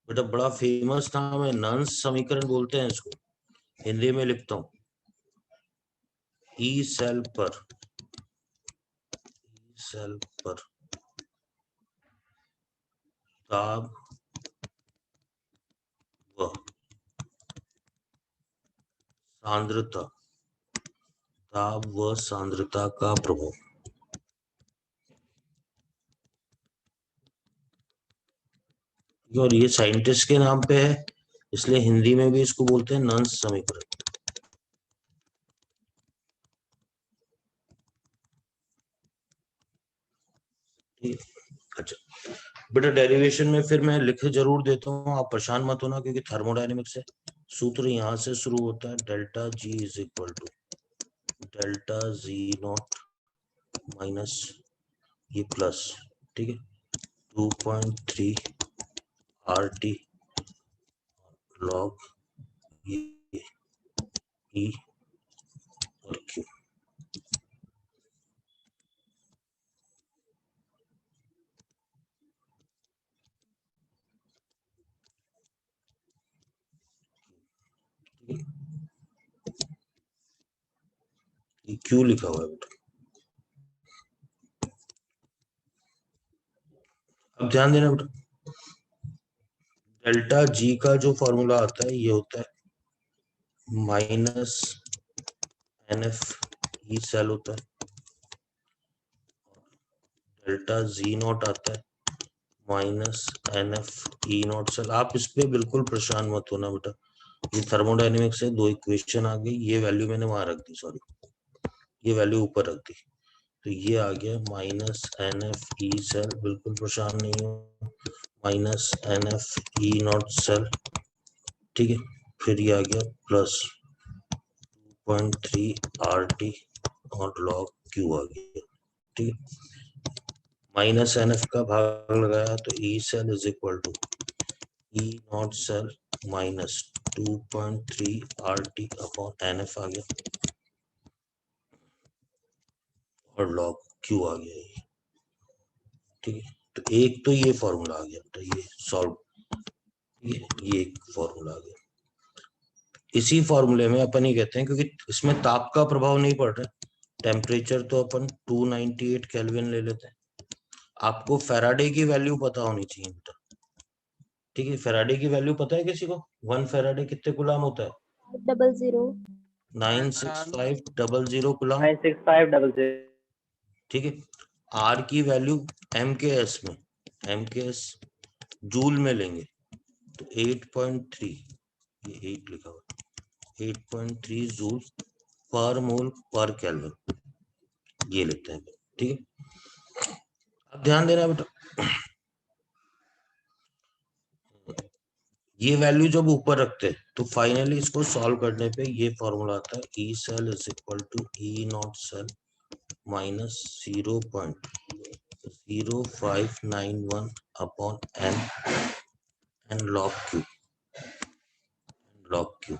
बेटा बड़ा फेमस नाम है, नर्न्स समीकरण बोलते हैं इसको, हिंदी में लिखता हूं, ई सेल पर दाब सांद्रता, दाब व सांद्रता का प्रभाव। और ये साइंटिस्ट के नाम पे है, इसलिए हिंदी में भी इसको बोलते हैं नंस समीकरण। अच्छा बेटा, डेरिवेशन में फिर मैं लिख जरूर देता हूँ, आप परेशान मत होना, क्योंकि थर्मोडायनेमिक्स है। सूत्र यहाँ से शुरू होता है, delta G is equal to delta G naught minus ये प्लस, ठीक है, 2.3 RT log ये E और Q। ये क्यों लिखा हुआ है बेटा? अब ध्यान देना बेटा, डेल्टा जी का जो फॉर्मूला आता है ये होता है माइनस NF ई सेल होता है, डेल्टा जी नॉट आता है minus NF E naught cell. आप इस पे बिल्कुल परेशान मत होना बेटा, ये थर्मोडायनेमिक्स से 2 इक्वेशन आ गई, ये वैल्यू मैंने वहां रख दी, सॉरी ये वैल्यू ऊपर रख दी, तो ये आ गया माइनस NF ई सेल, बिल्कुल परेशान नहीं हो, minus NF E naught cell, ठीक है, फिर ये आ गया प्लस 2.3 RT और log Q आ गया, ठीक है, माइनस NF का भाग लगाया तो E cell is equal to E naught cell minus 2.3 RT upon NF आ गया और log Q आ गया, ठीक है। तो एक तो ये फॉर्मूला आ गया बेटा, ये सॉल्व, ये एक फॉर्मूला आ गया। इसी फॉर्मूले में अपन ये कहते हैं, क्योंकि इसमें ताप का प्रभाव नहीं पड़ रहा है, टेम्परेचर तो अपन 298 केल्विन ले लेते हैं। आपको फैराडे की वैल्यू पता होनी चाहिए बेटा, ठीक है। फैराडे की वैल्यू पता है किसी को? 1 फैराडे कितने गुलाम होता है? 96500 गुलाम, 96500। ठीक है। आर की वैल्यू MKS में, MKS जूल में लेंगे तो 8.3, ये 8 लिखा हुआ, 8.3 जूल पर मोल पर केल्विन, ये लेते हैं, ठीक है। अब ध्यान देना बेटा, ये वैल्यू जब ऊपर रखते हैं तो फाइनली इसको सॉल्व करने पे ये फॉर्मूला आता है, E cell is equal to E naught cell minus 0.0591 upon n log Q, log Q।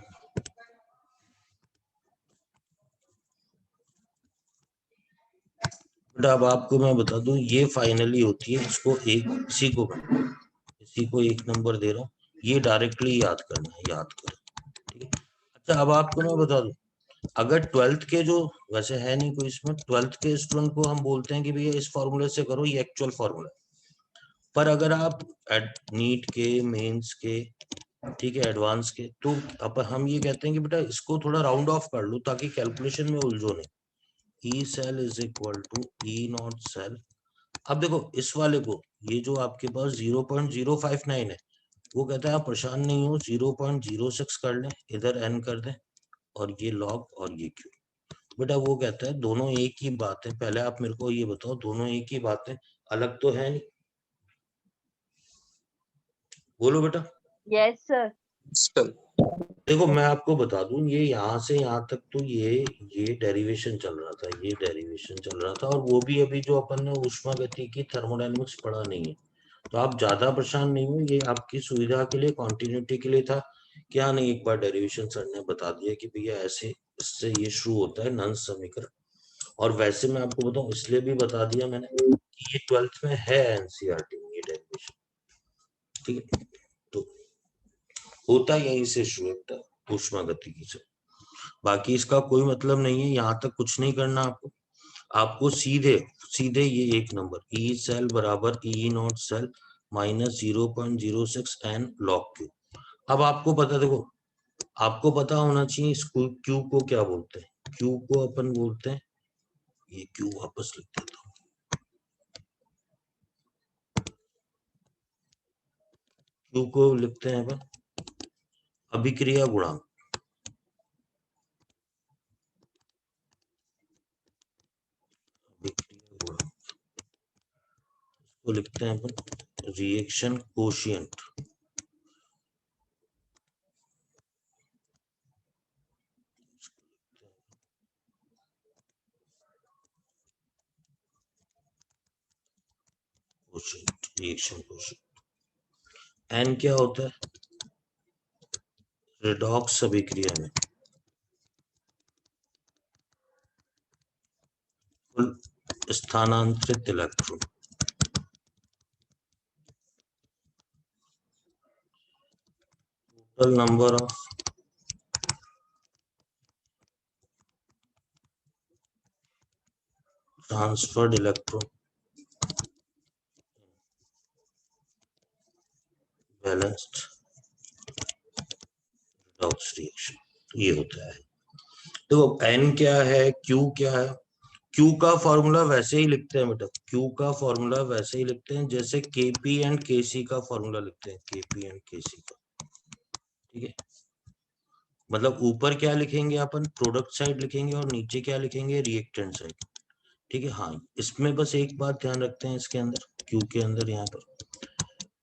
अब आपको मैं बता दूं, ये फाइनली होती है, इसको एक इसी को 1 नंबर दे रहा हूँ, ये डायरेक्टली याद करना है, याद करें, ठीक है। अच्छा अब आपको मैं बता दूं, अगर 12th के जो, वैसे है नहीं कोई इसमें, 12th के स्टूडेंट को हम बोलते हैं कि भैया इस फॉर्मूले से करो, ये एक्चुअल फॉर्मूला है, पर अगर आप नीट के, मेंस के, ठीक है, एडवांस के, तो अब हम ये कहते हैं कि बेटा इसको थोड़ा राउंड ऑफ कर लो ताकि कैलकुलेशन में उलझो नहीं। E cell is equal to E naught cell. अब देखो इस वाले को, ये जो आपके पास 0.059 है, वो कहता है आप परेशान नहीं हो, 0.06 कर लें, इधर n कर दें, और ये log और ये q। बेटा वो कहता है दोनों एक ही बात है, पहले आप मेरे को ये बताओ, दोनों एक ही बात है, अलग तो है नहीं, बोलो बेटा। Yes sir. देखो मैं आपको बता दूं, ये यहाँ से यहाँ तक तो ये डेरिवेशन चल रहा था, ये डेरिवेशन चल रहा था, और वो भी अभी जो अपन ने ऊष्मागति की थर्मोडायनेमिक्स पढ़ा नहीं है, तो आप ज्यादा परेशान नहीं हो, ये आपकी सुविधा के लिए, कॉन्टिन्यूटी के लिए था। क्या नहीं, एक बार डेरिवेशन सर ने बता दिया कि भैया ऐसे इससे ये शुरू होता है नंस समीकरण, और वैसे मैं आपको बताऊं इसलिए भी बता दिया मैंने कि ये 12th में है NCERT में ये डेरिवेशन, ठीक है। तो होता यहीं से शुरू होता है ऊष्मागतिकी से, बाकी इसका कोई मतलब नहीं है, यहाँ तक कुछ नहीं करना आपको सीधे सीधे ये 1 नंबर ई सेल बराबर E naught cell minus 0.06 n log Q। अब आपको पता, देखो आपको पता होना चाहिए इसको क्यू को क्या बोलते हैं। क्यू को अपन बोलते हैं, ये क्यू वापस लिख देता हूँ, क्यू को लिखते हैं अपन अभिक्रिया गुणांक। अभिक्रिया गुणांक इसको लिखते हैं अपन reaction quotient. Reaction quotient n क्या होता है रिडॉक्स अभिक्रिया में कुल स्थानांतरित electron. Total number of transferred electron balanced redox reaction, ये होता है। देखो एन क्या है, क्यू क्या है। क्यू का फॉर्मूला वैसे ही लिखते हैं बेटा, क्यू का फॉर्मूला वैसे ही लिखते हैं जैसे केपी एंड केसी का फॉर्मूला लिखते हैं, केपी एंड केसी का। ठीक है, मतलब ऊपर क्या लिखेंगे अपन प्रोडक्ट साइड लिखेंगे और नीचे क्या लिखेंगे रिएक्टेंट साइड। ठीक है, हाँ इसमें बस एक बात ध्यान रखते हैं इसके अंदर, क्यू के अंदर यहाँ पर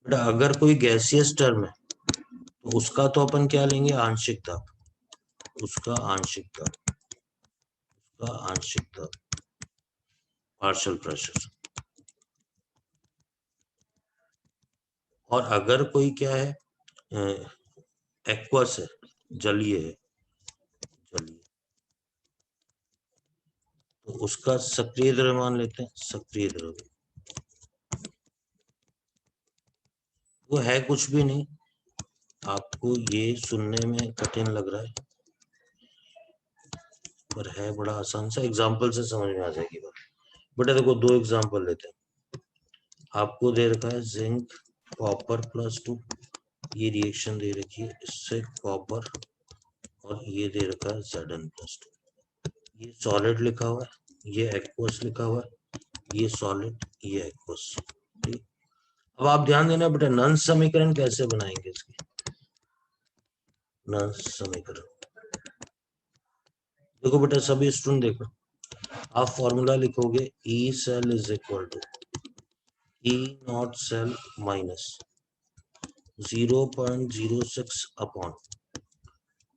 बेटा अगर कोई गैसियस टर्म है तो उसका तो अपन क्या लेंगे आंशिक दाब, उसका आंशिक दाब, उसका आंशिक दाब पार्शियल प्रेशर। और अगर कोई क्या है एक्वस है, जलीय है, जलीय, तो उसका सक्रिय द्रव्यमान लेते हैं, सक्रिय द्रव्य वो है कुछ भी नहीं। आपको ये सुनने में कठिन लग रहा है पर है बड़ा आसान सा, एग्जाम्पल से समझ में आ जाएगी बात। बेटा देखो दो एग्जाम्पल लेते हैं। आपको दे रखा है जिंक कॉपर +2, ये रिएक्शन दे रखी है, इससे कॉपर और ये दे रखा है Zn+2। ये सॉलिड लिखा हुआ है, ये एक्वस लिखा हुआ है, ये सॉलिड, ये एक्वस। ठीक, अब आप ध्यान देना बेटा नंस समीकरण कैसे बनाएंगे इसके। नंस समीकरण देखो बेटा सभी स्टूडेंट देखो, आप फॉर्मूला लिखोगे E cell is equal to E naught cell minus 0.06 upon,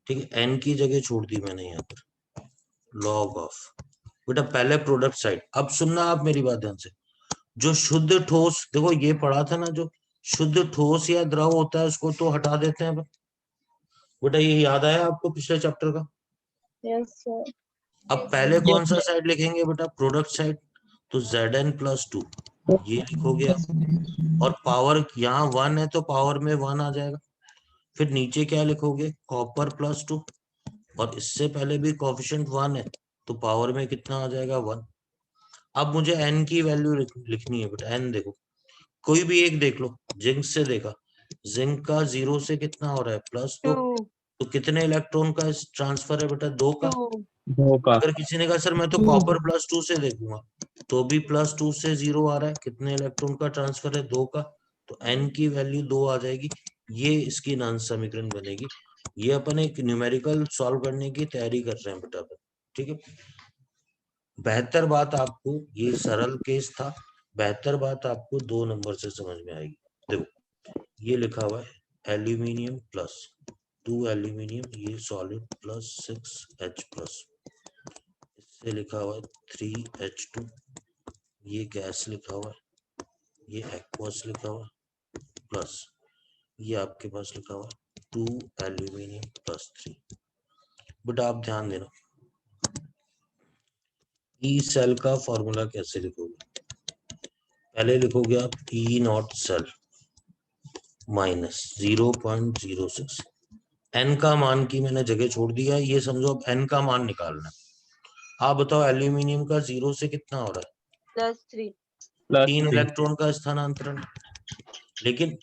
ठीक है, एन की जगह छोड़ दी मैंने यहाँ पर, लॉग ऑफ बेटा पहले प्रोडक्ट साइड। अब सुनना आप मेरी बात ध्यान से, जो शुद्ध ठोस, देखो ये पढ़ा था ना, जो शुद्ध ठोस या द्रव होता है उसको तो हटा देते हैं बेटा, ये याद आया आपको पिछले चैप्टर का। Yes sir. अब पहले कौन सा साइड लिखेंगे बेटा प्रोडक्ट साइड, तो Zn+2 ये लिखोगे आप, और पावर यहाँ 1 है तो पावर में 1 आ जाएगा। फिर नीचे क्या लिखोगे कॉपर +2, और इससे पहले भी कोफिशिएंट 1 है तो पावर में कितना आ जाएगा 1। अब मुझे n की वैल्यू लिखनी है बेटा, n देखो कोई भी एक देख लो, जिंक से देखा, जिंक का 0 से कितना हो रहा है +2, तो कितने इलेक्ट्रॉन का ट्रांसफर है बेटा 2 का। 2 का। अगर किसी ने कहा सर मैं तो कॉपर +2 से देखूंगा, तो भी +2 से 0 आ रहा है, कितने इलेक्ट्रॉन का ट्रांसफर है 2 का, तो n की वैल्यू 2 आ जाएगी। ये इसकी नंस समीकरण बनेगी। ये अपन एक न्यूमेरिकल सॉल्व करने की तैयारी कर रहे हैं बेटा, ठीक है। बेहतर बात आपको, ये सरल केस था, बेहतर बात आपको 2 नंबर से समझ में आएगी। देखो ये लिखा हुआ है एल्यूमिनियम +2 एल्यूमिनियम, ये सॉलिड +6H+, इससे लिखा हुआ है 3H2, ये गैस लिखा हुआ है, ये एक्वस लिखा हुआ है, प्लस ये आपके पास लिखा हुआ है 2 एल्यूमिनियम +3। बेटा आप ध्यान देना, ई सेल का फॉर्मूला कैसे लिखोगे, पहले लिखोगे आप ई नॉट सेल माइनस 0.06, एन का मान की मैंने जगह छोड़ दिया है, ये समझो अब एन का मान निकालना है। आप बताओ एल्यूमिनियम का 0 से कितना हो रहा है +3, 3 इलेक्ट्रॉन का स्थानांतरण। लेकिन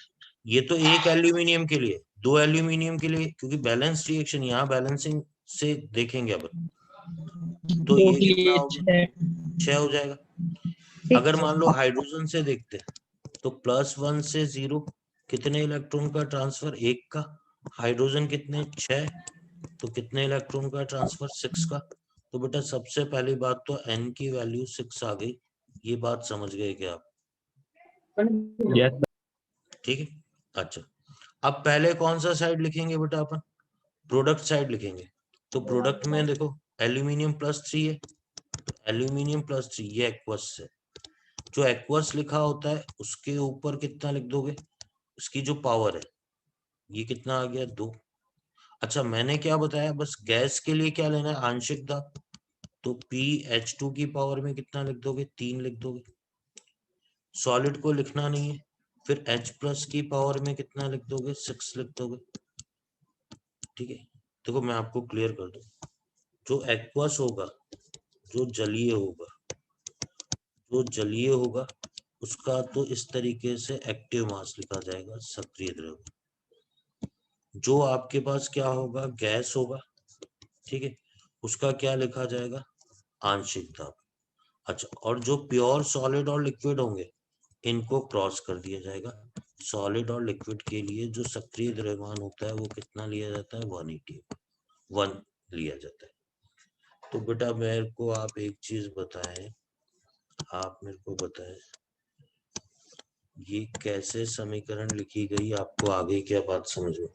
ये तो एक एल्यूमिनियम के लिए, दो एल्यूमिनियम के लिए, क्योंकि बैलेंस रिएक्शन यहाँ बैलेंसिंग से देखेंगे अपन, तो दो ये के कितना लिए होगा, 6। 6 हो जाएगा। अगर मान लो हाइड्रोजन से देखते हैं, तो +1 से 0 कितने इलेक्ट्रॉन का ट्रांसफर, 1 का। हाइड्रोजन कितने, 6, तो कितने इलेक्ट्रॉन का ट्रांसफर, 6 का। तो बेटा सबसे पहली बात तो n की वैल्यू 6 आ गई, ये बात समझ गए क्या आप? यस ठीक है। अच्छा, अब पहले कौन सा साइड लिखेंगे बेटा अपन, प्रोडक्ट साइड लिखेंगे। तो प्रोडक्ट में देखो एल्यूमिनियम +3 है, तो एल्यूमिनियम +3 ये एक्वस है। जो एक्वस लिखा होता है उसके ऊपर कितना लिख दोगे, उसकी जो पावर है, ये कितना आ गया, 2। अच्छा, मैंने क्या बताया, बस गैस के लिए क्या लेना है, आंशिक दाब। तो PH2 की पावर में कितना लिख दोगे, 3 लिख दोगे। सॉलिड को लिखना नहीं है, फिर H+ की पावर में कितना लिख दोगे, 6 लिख दोगे। ठीक है, देखो मैं आपको क्लियर कर दूं, जो एक्वस होगा, जो जलीय होगा, जो जलीय होगा उसका तो इस तरीके से एक्टिव मास लिखा जाएगा, सक्रिय द्रव्य। जो आपके पास क्या होगा, गैस होगा, ठीक है, उसका क्या लिखा जाएगा, आंशिक दाब। अच्छा, और जो प्योर सॉलिड और लिक्विड होंगे इनको क्रॉस कर दिया जाएगा। सॉलिड और लिक्विड के लिए जो सक्रिय द्रव्यमान होता है वो कितना लिया जाता है, 1 लिया जाता है। तो बेटा मेरे को आप एक चीज बताएं, आप मेरे को बताएं ये कैसे समीकरण लिखी गई, आपको आगे क्या बात समझ में?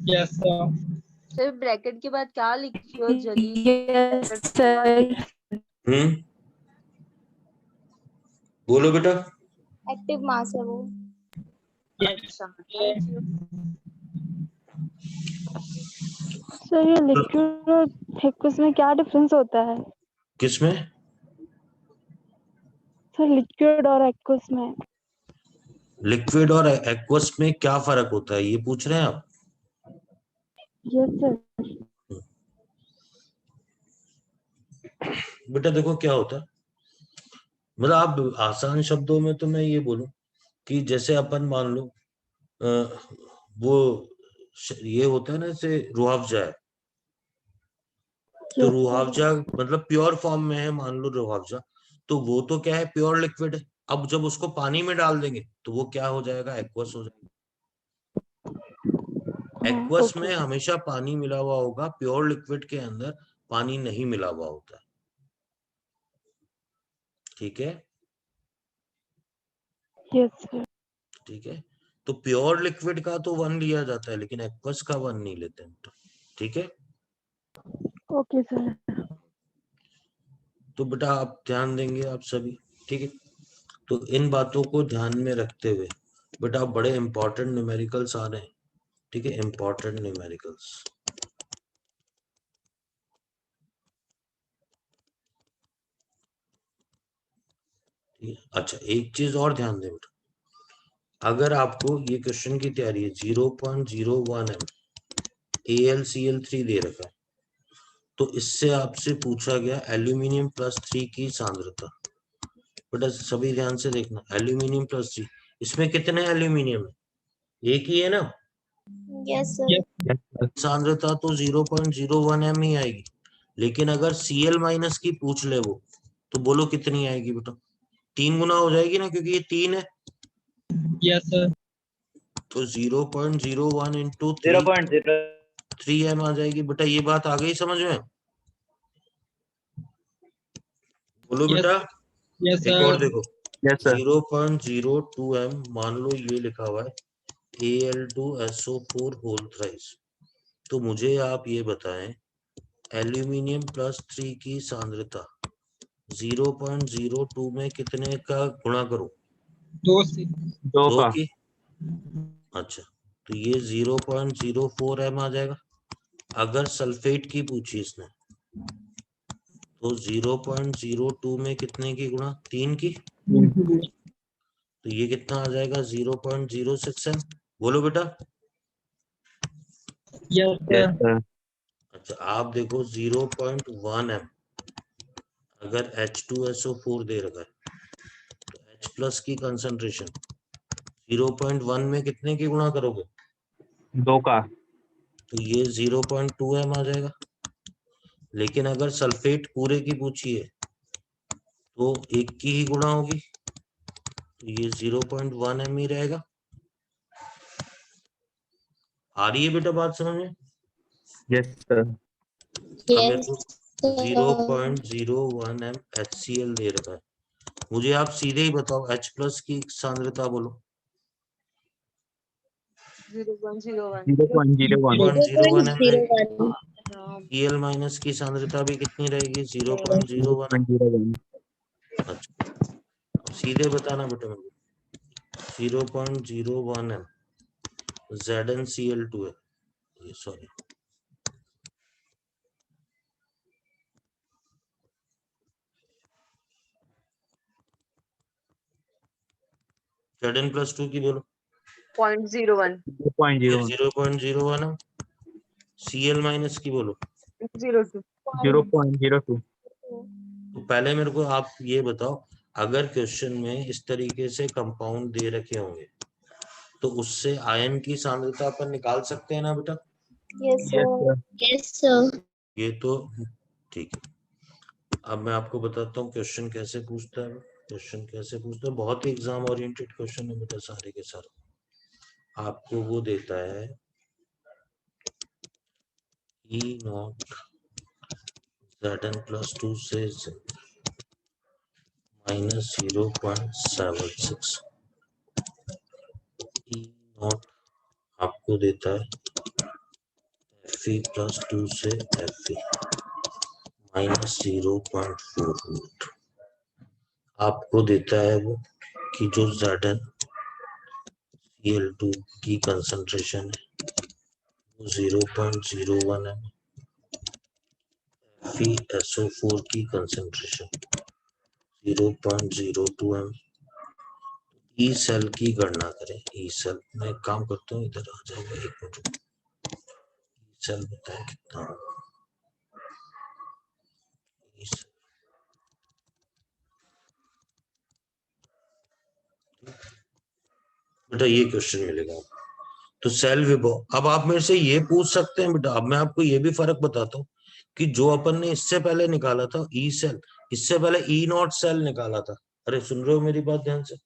Yes sir. फिर ब्रैकेट के बाद क्या लिखी हो, जली Yes, sir. बोलो बेटा। एक्टिव मास है वो। अच्छा, थैंक यू। सर ये लिक्विड और एक्वस में क्या डिफरेंस होता है? किसमें? सर लिक्विड और एक्वस में। लिक्विड और एक्वस में क्या फर्क होता है, ये पूछ रहे हैं आप? Yes sir. बेटा देखो क्या होता है, मतलब आप आसान शब्दों में तो मैं ये बोलूं कि जैसे अपन मान लो वो ये होता है ना, जैसे रुआवजा है, तो यस रुआवजा मतलब प्योर फॉर्म में है, मान लो रुआवजा, तो वो तो क्या है, प्योर लिक्विड है। अब जब उसको पानी में डाल देंगे तो वो क्या हो जाएगा, एक्वस हो जाएगा। एक्वस में हमेशा पानी मिला हुआ होगा, प्योर लिक्विड के अंदर पानी नहीं मिला हुआ होता है। ठीक है, यस सर। ठीक है, तो प्योर लिक्विड का तो 1 लिया जाता है, लेकिन एक्वस का 1 नहीं लेते हैं। ठीक है, ओके सर। तो बेटा आप ध्यान देंगे आप सभी। ठीक है, तो इन बातों को ध्यान में रखते हुए बेटा बड़े इंपॉर्टेंट न्यूमेरिकल्स आ रहे हैं। ठीक है, इंपॉर्टेंट न्यूमेरिकल्स। अच्छा, एक चीज और ध्यान दें बेटा, अगर आपको ये क्वेश्चन की तैयारी है, 0.01 m AlCl3 दे रखा है, तो इससे आपसे पूछा गया एल्यूमिनियम +3 की सांद्रता। बेटा सभी ध्यान से देखना, एल्यूमिनियम +3, इसमें कितने एल्यूमिनियम है, एक ही है ना, यस सर। सांद्रता तो 0.01 m ही आएगी। लेकिन अगर Cl- की पूछ ले वो, तो बोलो कितनी आएगी बेटा, 3 गुना हो जाएगी ना, क्योंकि ये 3 है। Yes sir. तो 0.01 इंटू 3 m आ जाएगी। बेटा ये बात आ गई समझ में? बोलो बेटा। यस एक और सर। देखो, 0.02 m, मान लो ये लिखा हुआ है Al2SO4 होल थ्राइस। तो मुझे आप ये बताएं, एल्यूमिनियम +3 की सांद्रता 0.02 में कितने का गुणा करो, 2 से। 2 की। अच्छा, तो ये 0.04 m आ जाएगा। अगर सल्फेट की पूछी इसने, तो 0.02 में कितने की गुणा, 3 की। तो ये कितना आ जाएगा, 0.06 m। बोलो बेटा। Yes sir. अच्छा, आप देखो 0.1 m, अगर H2SO4 दे रखा है, तो H+ की कंसंट्रेशन 0.1 में कितने की गुणा करोगे? 2 का। तो ये 0.2 m आ जाएगा। लेकिन अगर सल्फेट पूरे की पूछी है तो 1 की ही गुणा होगी, तो ये 0.1 m ही रहेगा। आ रही है बेटा बात समझ में? Yes sir. अब मेरे को 0.01 m HCl दे रखा है। मुझे आप सीधे ही बताओ H प्लस की सांद्रता बोलो। 0.01। 0.01। 0.01 m रहेगी। Cl माइनस की सांद्रता भी कितनी रहेगी? 0.01 m। 0.01। अच्छा, अब सीधे बताना बेटा मेरे को। 0.01 m ZnCl2 है, ये सॉरी Zn+2 की बोलो। 0.01। 0.01। 0.01 m। Cl माइनस की बोलो। 0.02। 0.02। तो पहले मेरे को आप ये बताओ, अगर क्वेश्चन में इस तरीके से कंपाउंड दे रखे होंगे तो उससे आयन की सांद्रता अपन निकाल सकते हैं ना बेटा? Yes sir. ये तो ठीक है। अब मैं आपको बताता हूँ क्वेश्चन कैसे पूछता है। क्वेश्चन कैसे पूछता है, बहुत ही एग्जाम ओरिएंटेड क्वेश्चन है बेटा सारे के सारे। आपको वो देता है E0 Zn+2 से माइनस 0.76। E0 आपको देता है Fe+2 से Fe माइनस 0.4 आपको देता है वो कि जो ZnCl2 की कंसंट्रेशन है वो 0.01 है। FeSO4 की कंसंट्रेशन 0.02 m। ई सेल की गणना करें। ई सेल मैं एक काम करता हूँ, इधर आ जाएगा, एक मिनट। ई सेल बताए कितना होगा। ई सेल बेटा ये क्वेश्चन मिलेगा तो सेल विभव। अब आप मेरे से ये पूछ सकते हैं बेटा, अब मैं आपको ये भी फर्क बताता हूँ कि जो अपन ने इससे पहले निकाला था ई सेल, इससे पहले ई नॉट सेल निकाला था। अरे सुन रहे हो मेरी बात ध्यान से?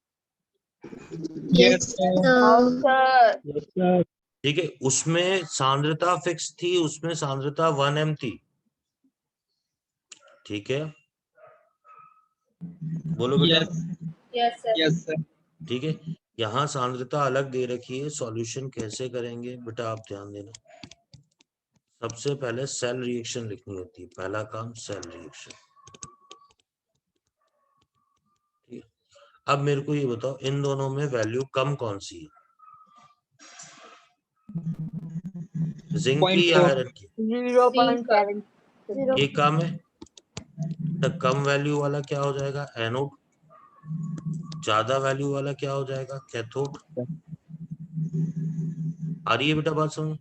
Yes sir. सर। ठीक है, उसमें सांद्रता फिक्स थी, उसमें सांद्रता 1 m थी। ठीक है, बोलो बेटा। Yes sir. ठीक है, यहाँ सांद्रता अलग दे रखी है। सॉल्यूशन कैसे करेंगे बेटा आप ध्यान देना। सबसे पहले सेल रिएक्शन लिखनी होती है, पहला काम सेल रिएक्शन। ठीक है, अब मेरे को ये बताओ इन दोनों में वैल्यू कम कौन सी है, जिंक की या आयरन की? 0.7। ये कम है तो कम वैल्यू वाला क्या हो जाएगा? एनोड। ज्यादा वैल्यू वाला क्या हो जाएगा? कैथोड। आ रही है बेटा बात समझ?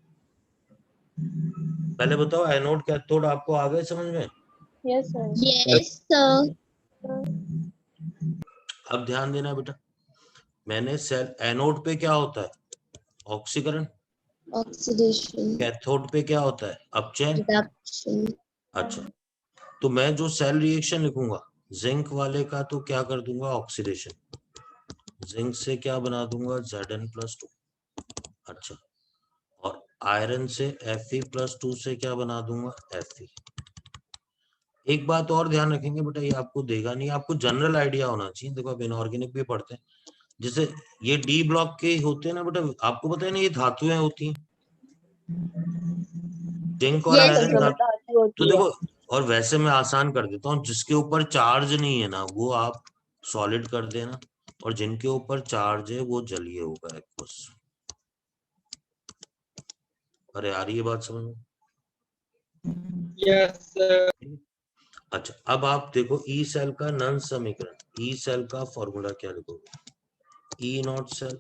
पहले बताओ एनोड कैथोड आपको आ गए समझ में? Yes sir. Yes sir. अब ध्यान देना बेटा, मैंने सेल एनोड पे क्या होता है? ऑक्सीकरण। ऑक्सीडेशन। कैथोड पे क्या होता है? अपचयन। रिडक्शन। अच्छा, तो मैं जो सेल रिएक्शन लिखूंगा जिंक वाले का तो क्या कर दूंगा? ऑक्सीडेशन। जिंक से क्या बना दूंगा? Zn+2। अच्छा, और आयरन से Fe+2 से क्या बना दूंगा? Fe। एक बात और ध्यान रखेंगे बेटा, ये आपको देगा नहीं, आपको जनरल आइडिया होना चाहिए। देखो आप इनऑर्गेनिक भी पढ़ते हैं, जैसे ये डी ब्लॉक के होते हैं ना बेटा, आपको पता है ना ये धातुएं होती हैं, जिंक और आयरन धातु। तो देखो, और वैसे मैं आसान कर देता हूँ, जिसके ऊपर चार्ज नहीं है ना वो आप सॉलिड कर देना, और जिनके ऊपर चार्ज है वो जलीय होगा एक्वस। अरे आ रही है बात समझ में? Yes sir. अच्छा, अब आप देखो ई सेल का नन समीकरण, ई सेल का फॉर्मूला क्या लिखोगे? E naught cell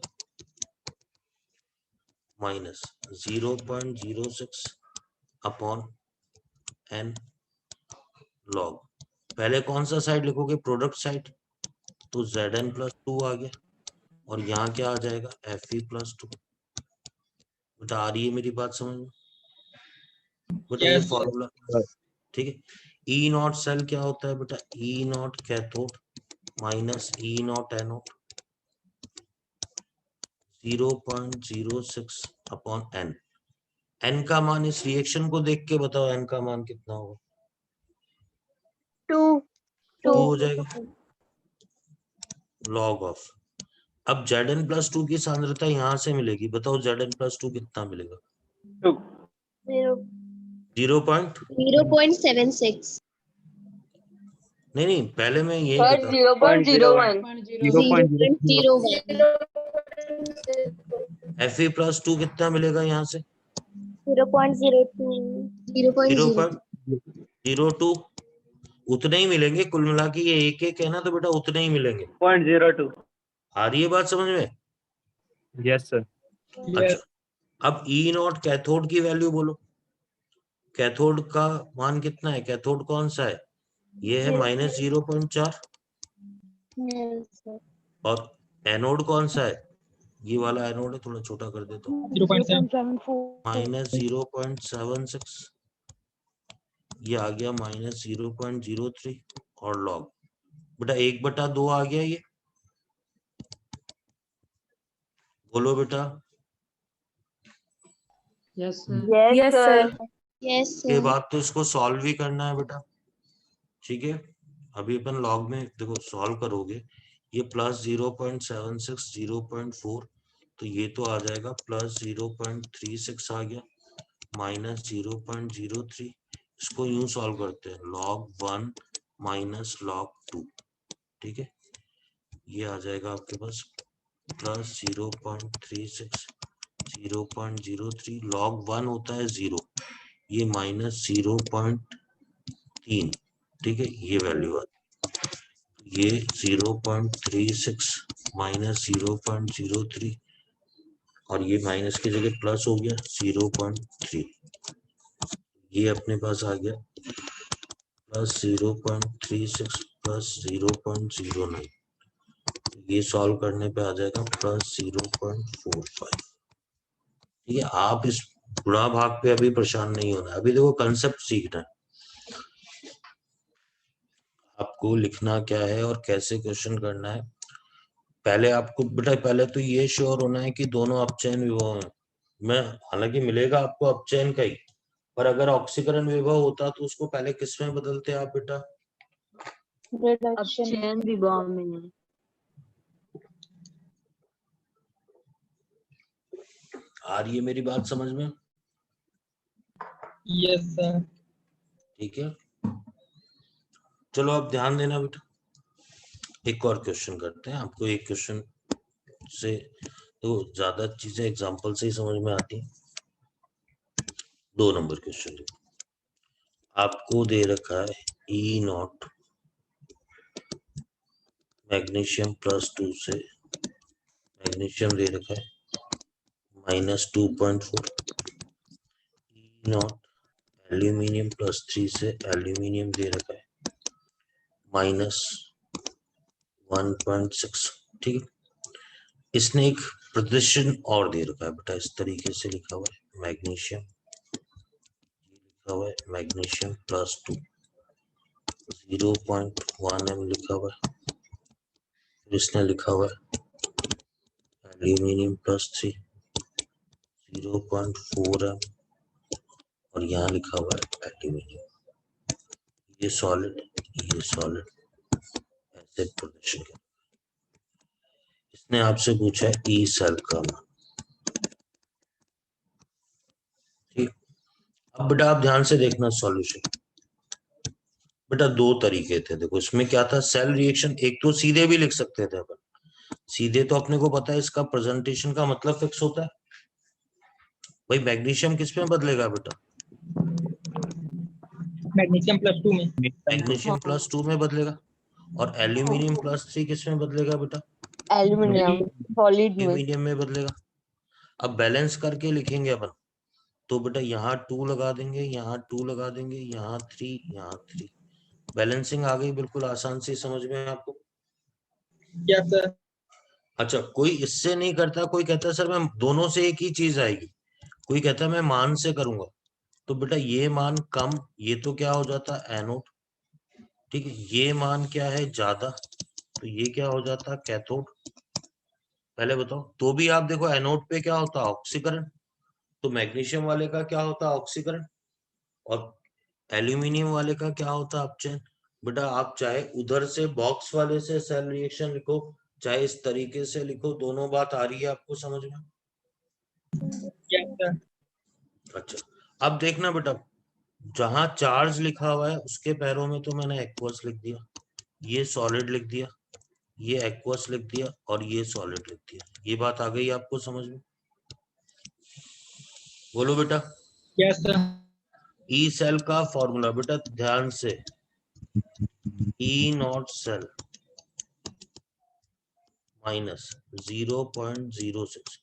minus 0.06 upon n log. पहले कौन सा साइड लिखोगे? प्रोडक्ट साइड, तो Zn+2 आ गया। और यहाँ क्या आ जाएगा Fe+2। बेटा आ रही है मेरी बात समझ में? बेटा ये Yes, sir. फॉर्मूला ठीक है। ई नॉट सेल क्या होता है बेटा? E naught cathode minus E naught anode 0.06 upon n. N का मान इस रिएक्शन को देख के बताओ, एन का मान कितना होगा? 2 2 हो जाएगा लॉग ऑफ। अब Zn+2 की सांद्रता यहां से मिलेगी, बताओ Zn+2 कितना मिलेगा? 0.76 नहीं पहले मैं यही सर बता 0.01 0.01 Fe+2 कितना मिलेगा यहाँ से? 0.02 उतने ही मिलेंगे कुल मिला के, ये एक एक है ना, तो बेटा उतने ही मिलेंगे। 0.02। आ रही है बात समझ में? Yes sir. अच्छा, अब ई नॉट कैथोड की वैल्यू बोलो। कैथोड का मान कितना है? कैथोड कौन सा है? ये है -0.4। और एनोड कौन सा है? ये वाला एनोड है, थोड़ा छोटा कर देता हूँ, 0.74 -0.76। ये आ गया -0.03 और लॉग बेटा 1/2 आ गया। ये बोलो बेटा। Yes, sir. Yes sir Yes, के sir. बाद तो इसको सॉल्व भी करना है बेटा, ठीक है। अभी अपन लॉग में देखो सॉल्व करोगे, ये +0.76 0.4, तो ये तो आ जाएगा +0.36 आ गया, -0.03। इसको यूं सॉल्व करते हैं, log1 माइनस log2, ठीक है। ये आ जाएगा आपके पास +0.36 0.03, log1 होता है 0, ये -0.3, ठीक है। ये वैल्यू है, ये 0.36 -0.03 और ये माइनस की जगह प्लस हो गया 0.3। ये अपने पास आ गया +0.36 +0.09। ये सॉल्व करने पे आ जाएगा +0.45। ठीक है, आप इस गुणा भाग पे अभी परेशान नहीं होना, अभी देखो कंसेप्ट सीखना है आपको, लिखना क्या है और कैसे क्वेश्चन करना है। पहले आपको बेटा पहले तो ये श्योर होना है कि दोनों अपचयन विभव हैं। मैं हालांकि मिलेगा आपको अपचयन का ही, पर अगर ऑक्सीकरण विभव होता तो उसको पहले किस में बदलते आप बेटा? अपचयन विभव में। आ रही है मेरी बात समझ में? Yes, sir. ठीक है, चलो अब ध्यान देना बेटा, एक और क्वेश्चन करते हैं। आपको एक क्वेश्चन से तो ज्यादा चीजें एग्जांपल से ही समझ में आती हैं। 2 नंबर क्वेश्चन आपको दे रखा है ई नॉट मैग्नीशियम +2 से मैग्नीशियम दे रखा है -2.4, ई नॉट एल्यूमिनियम +3 से एल्यूमिनियम दे रखा है -1.6, ठीक है। इसने एक प्रदर्शन और दे रखा है बेटा, इस तरीके से लिखा हुआ है मैग्नीशियम, लिखा हुआ है मैग्नीशियम +2 0.1 m लिखा हुआ है, इसने लिखा हुआ है एल्यूमिनियम +3 0.4 m और यहाँ लिखा हुआ है एल्यूमिनियम। ये सॉलिड ऐसे प्रदर्शन कर। इसने आपसे पूछा है ई सेल का मान, ठीक। अब बेटा आप ध्यान से देखना सॉल्यूशन। बेटा 2 तरीके थे, देखो इसमें क्या था, सेल रिएक्शन। एक तो सीधे भी लिख सकते थे अपन, सीधे तो अपने को पता है इसका प्रेजेंटेशन का मतलब फिक्स होता है। भाई मैग्नीशियम किस में बदलेगा बेटा? Magnesium +2 में. मैग्नीशियम +2 में बदलेगा। और एल्यूमिनियम +3 किस में बदलेगा बेटा? एल्यूमिनियम सॉलिड में। एल्यूमिनियम में बदलेगा। अब बैलेंस करके लिखेंगे अपन, तो बेटा यहाँ 2 लगा देंगे, यहाँ 2 लगा देंगे, यहाँ 3, यहाँ 3। बैलेंसिंग आ गई बिल्कुल आसान से समझ में आपको। Yes, sir. अच्छा, कोई इससे नहीं करता, कोई कहता है सर मैं दोनों से एक ही चीज आएगी, कोई कहता है मैं मान से करूंगा। तो बेटा ये मान कम, ये तो क्या हो जाता है एनोड, ठीक है। ये मान क्या है ज्यादा, तो ये क्या हो जाता कैथोड। पहले बताओ, तो भी आप देखो एनोड पे क्या होता ऑक्सीकरण, तो मैग्नीशियम वाले का क्या होता ऑक्सीकरण, और एल्यूमिनियम वाले का क्या होता अपचयन। बेटा आप चाहे उधर से बॉक्स वाले से सेल रिएक्शन लिखो, चाहे इस तरीके से लिखो, दोनों बात आ रही है आपको समझ में। Yes sir. अच्छा, अब देखना बेटा, जहां चार्ज लिखा हुआ है उसके पैरों में तो मैंने एक्वस लिख दिया, ये सॉलिड लिख दिया, ये एक्वस लिख दिया, और ये सॉलिड लिख दिया। ये बात आ गई आपको समझ में, बोलो बेटा। Yes sir. ई सेल का फॉर्मूला बेटा ध्यान से, ई नॉट सेल माइनस 0.06।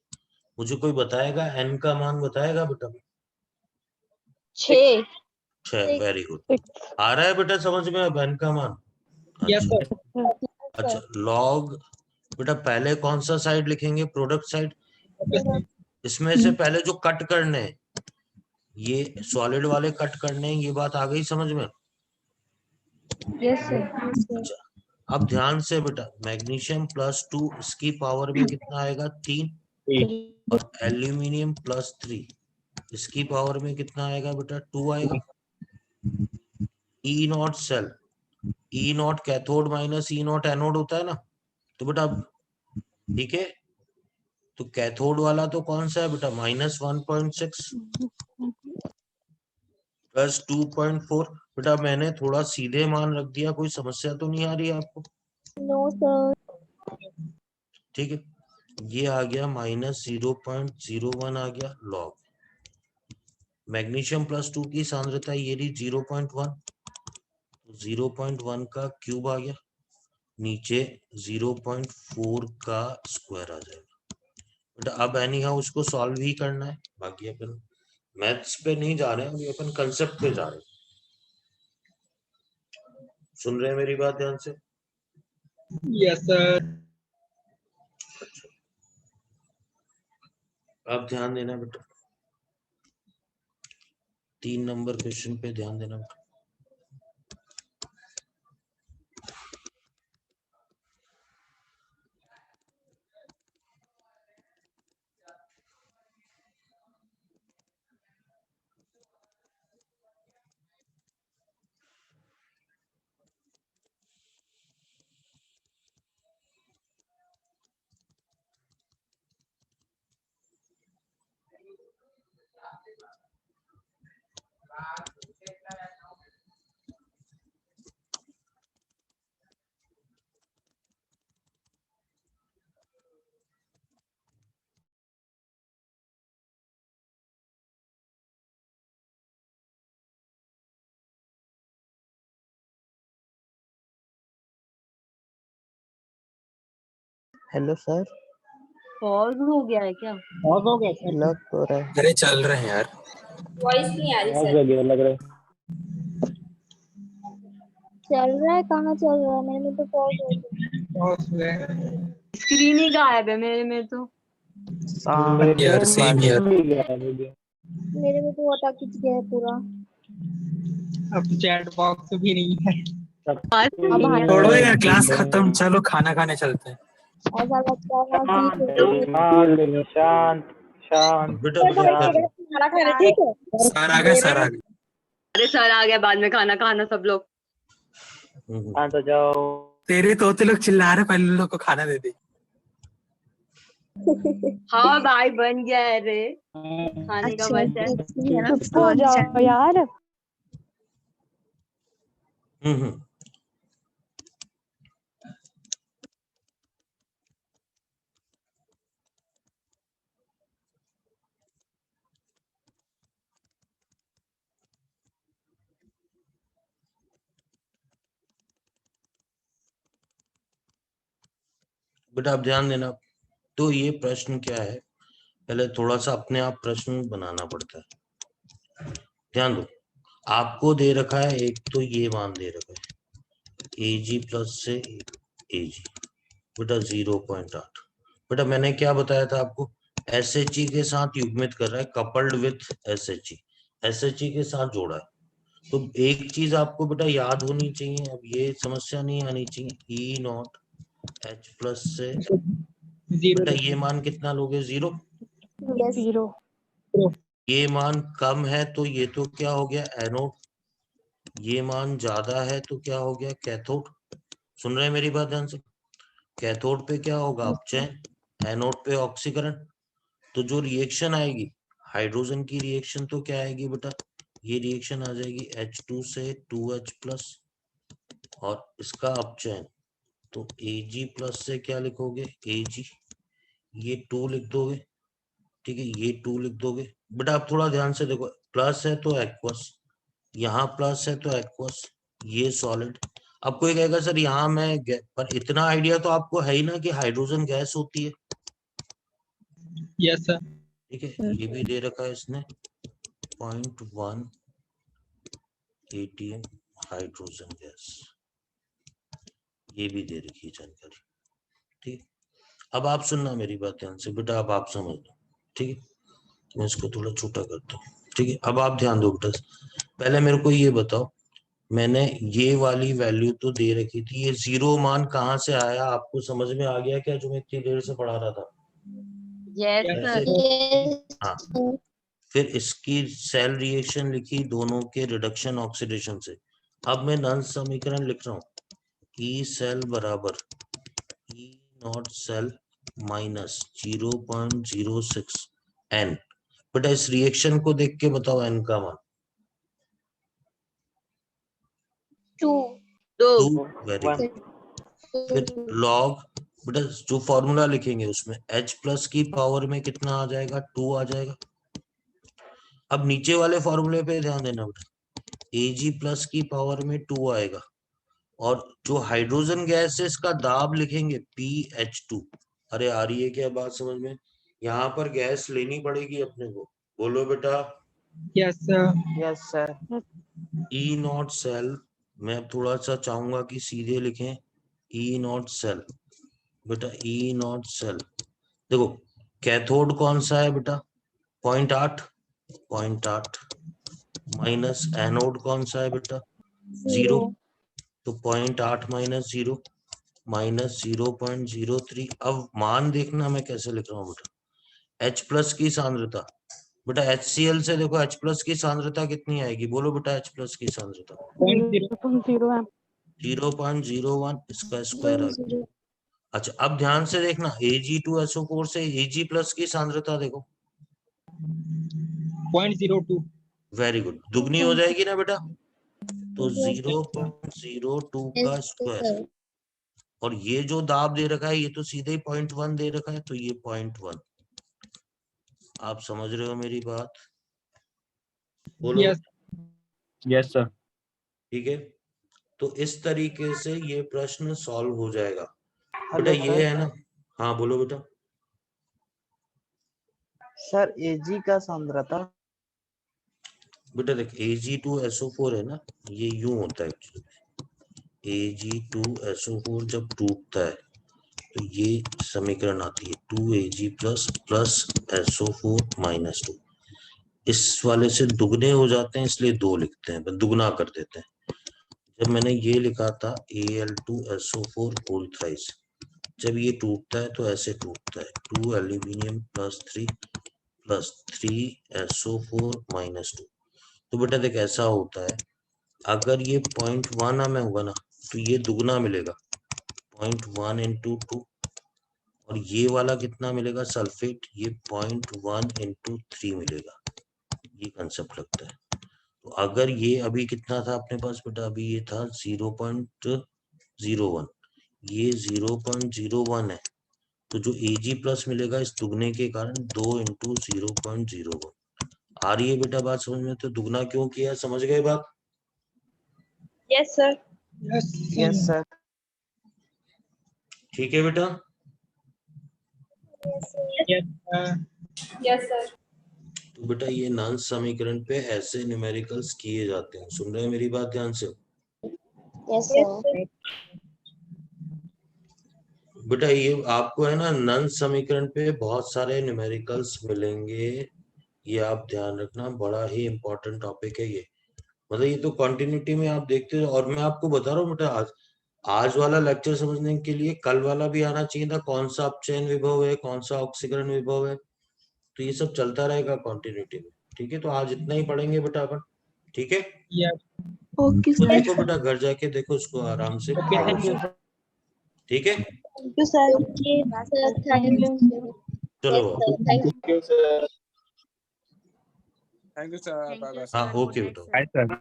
मुझे कोई बताएगा एन का मान बताएगा बेटा। 6 6, वेरी गुड। आ रहा है बेटा समझ में अब एन का मान। यस अच्छा, सर। अच्छा लॉग, बेटा पहले कौन सा साइड लिखेंगे, प्रोडक्ट साइड। इसमें से पहले जो कट करने हैं, ये सॉलिड वाले कट करने हैं, ये बात आ गई समझ में। Yes sir. अच्छा, अब ध्यान से बेटा, मैग्नीशियम +2 इसकी पावर में कितना आएगा 3, और एल्यूमिनियम +3 इसकी पावर में कितना आएगा बेटा 2 आएगा। E naught cell, E naught cathode minus E naught anode होता है ना, तो बेटा ठीक है, तो कैथोड वाला तो कौन सा है बेटा -1.6 + 2.4। बेटा मैंने थोड़ा सीधे मान रख दिया, कोई समस्या तो नहीं आ रही है आपको। No sir. ठीक है, ये आ गया -0.01 आ गया लॉग। मैग्नीशियम +2 की सांद्रता ये रही 0.1, 0.1 का क्यूब आ गया, नीचे 0.4 का स्क्वायर आ जाएगा। बेटा अब एनी हाउ उसको सॉल्व ही करना है, बाकी अपन मैथ्स पे नहीं जा रहे हैं, अभी अपन कंसेप्ट पे जा रहे हैं। सुन रहे हैं मेरी बात ध्यान से। Yes sir. अब ध्यान देना बेटा, 3 नंबर क्वेश्चन पे ध्यान देना बेटा। Hello sir. पॉज हो गया है क्या? पॉज हो गया सर। लग तो रहा है। अरे चल रहे हैं यार। वॉइस नहीं आ रही बहुत सर। जगह लग रहा है। चल रहा है, कहाँ चल रहा है? मेरे में तो पॉज हो गया। पॉज हो गया। स्क्रीन ही गायब है मेरे में तो। यार सेम यार। मेरे में तो अटक खिंच गया है पूरा। अब चैट बॉक्स भी नहीं है। छोड़ो यार, क्लास खत्म, चलो खाना खाने चलते हैं। ऐसा लगता है ना कि शांत शांत। बेटा बेटा खाना खाना, ठीक है। सर आ गए, सर आ गए। अरे सर आ गया, बाद में खाना खाना सब लोग। शांत हो जाओ। तेरे तोते लोग चिल्ला रहे, पहले लोग को खाना दे दे। हाँ भाई बन गया है रे, खाने का बस है। चुप हो जाओ यार। बेटा अब ध्यान देना, तो ये प्रश्न क्या है, पहले थोड़ा सा अपने आप प्रश्न बनाना पड़ता है। ध्यान दो, आपको दे रखा है एक तो ये मान दे रखा है Ag+ से Ag, बेटा 0.8, बेटा मैंने क्या बताया था आपको, SHE के साथ युग्मित कर रहा है, कपल्ड विथ SHE, SHE के साथ जोड़ा है। तो एक चीज आपको बेटा याद होनी चाहिए, अब ये समस्या नहीं आनी चाहिए, E नॉट H प्लस से जीरो बेटा ये मान कितना लोगे, 0। यस 0 ये मान कम है तो ये तो क्या हो गया, एनोड। ये मान ज्यादा है तो क्या हो गया, कैथोड। सुन रहे हैं मेरी बात ध्यान से? कैथोड पे क्या होगा, अपचयन, एनोड पे ऑक्सीकरण। तो जो रिएक्शन आएगी हाइड्रोजन की रिएक्शन तो क्या आएगी बेटा, ये रिएक्शन आ जाएगी H2 से 2H प्लस, और इसका अपचयन तो Ag प्लस से क्या लिखोगे, Ag, ये 2 लिख दोगे, ठीक है, ये 2 लिख दोगे। बेटा आप थोड़ा ध्यान से देखो, प्लस है तो एक्वस, यहाँ प्लस है तो एक्वस, ये सॉलिड। अब कोई कहेगा सर यहाँ मैं पर इतना आइडिया तो आपको है ही ना कि हाइड्रोजन गैस होती है, यस सर। ठीक है। ये भी दे रखा है इसने 0.1 atm हाइड्रोजन गैस, ये भी दे रखी है जानकारी, ठीक। अब आप सुनना मेरी बात ध्यान से बेटा, अब आप समझ लो, ठीक है। मैं इसको थोड़ा छोटा करता हूँ, ठीक है। अब आप ध्यान दो बेटा, पहले मेरे को ये बताओ, मैंने ये वाली वैल्यू तो दे रखी थी, ये 0 मान कहाँ से आया, आपको समझ में आ गया क्या, जो मैं इतनी देर से पढ़ा रहा था? यस ऐसे? सर। हाँ, फिर इसकी सेल रिएक्शन लिखी दोनों के रिडक्शन ऑक्सीडेशन से। अब मैं नंद समीकरण लिख रहा हूँ, ई सेल बराबर E naught cell minus 0.06 n। बेटा इस रिएक्शन को देख के बताओ n का मान। 2 2, वेरी गुड। फिर लॉग, बेटा जो फॉर्मूला लिखेंगे उसमें H प्लस की पावर में कितना आ जाएगा, 2 आ जाएगा। अब नीचे वाले फॉर्मूले पे ध्यान देना बेटा, Ag प्लस की पावर में 2 आएगा, और जो हाइड्रोजन गैस है इसका दाब लिखेंगे PH2। अरे आ रही है क्या बात समझ में? यहाँ पर गैस लेनी पड़ेगी अपने को, बोलो बेटा। Yes sir. Yes sir. E naught cell, मैं थोड़ा सा चाहूंगा कि सीधे लिखें E नॉट सेल, बेटा E नॉट सेल। देखो कैथोड कौन सा है बेटा, 0.8 माइनस एनोड कौन सा है बेटा, 0। तो 0.8 माइनस 0 माइनस 0.03। अब मान देखना मैं कैसे लिख रहा हूँ बेटा, H प्लस की सांद्रता, बेटा HCl से देखो H प्लस की सांद्रता कितनी आएगी, बोलो बेटा H प्लस की सांद्रता 0.0 है 0.01, इसका स्क्वायर आ गया। अच्छा अब ध्यान से देखना, Ag2SO4 से Ag प्लस की सांद्रता देखो 0.02। वेरी गुड, दुगनी हो जाएगी ना बेटा, तो 0.02 का स्क्वायर। और ये जो दाब दे रखा है ये तो सीधे ही 0.1 दे रखा है, तो ये 0.1। आप समझ रहे हो मेरी बात, बोलो। Yes yes sir. ठीक है, तो इस तरीके से ये प्रश्न सॉल्व हो जाएगा बेटा, हेलो ये है ना। हाँ बोलो बेटा। सर Ag का सांद्रता। बेटा देख Ag2SO4 है ना, ये यूं होता है एक्चुअली, Ag2SO4 जब टूटता है तो ये समीकरण आती है 2Ag plus plus SO4 minus 2। इस वाले से दुगने हो जाते हैं इसलिए 2 लिखते हैं, दुगना कर देते हैं। जब मैंने ये लिखा था Al2SO4 होल थ्राइस, जब ये टूटता है तो ऐसे टूटता है 2 एल्यूमिनियम प्लस 3 SO4 माइनस 2। तो बेटा देख ऐसा होता है, अगर ये 0.1 में होगा ना तो ये दुगना मिलेगा 0.1 इंटू 2, और ये वाला कितना मिलेगा सल्फेट, ये 0.1 इंटू 3 मिलेगा। ये कंसेप्ट लगता है। तो अगर ये अभी कितना था अपने पास बेटा, अभी ये था 0.01, ये 0.01 है, तो जो Ag प्लस मिलेगा इस दुगने के कारण 2 इंटू 0.01। आ रही है बेटा बात समझ में? तो दुगना क्यों किया, समझ गए बात? Yes sir. Yes sir. ठीक है बेटा। Yes sir. तो बेटा ये नंद समीकरण पे ऐसे न्यूमेरिकल्स किए जाते हैं, सुन रहे हैं मेरी बात ध्यान से? Yes sir. बेटा ये आपको है ना नन समीकरण पे बहुत सारे न्यूमेरिकल्स मिलेंगे, ये आप ध्यान रखना, बड़ा ही इंपॉर्टेंट टॉपिक है ये। मतलब ये तो कंटिन्यूटी में आप देखते हो, और मैं आपको बता रहा हूँ बेटा आज वाला लेक्चर समझने के लिए कल वाला भी आना चाहिए था, कौन सा अपचयन विभव है, कौन सा ऑक्सीकरण विभव है, तो ये सब चलता रहेगा कंटिन्यूटी में। ठीक है, तो आज इतना ही पढ़ेंगे बेटा अपन। ठीक है, ओके तो सर। देखो बेटा घर जाके देखो इसको आराम से। ठीक है, thank you sir. Okay sir, thank you. चलो thank you sir. Thank you sir. Bye bye. हाँ ओके बेटा, बाय सर।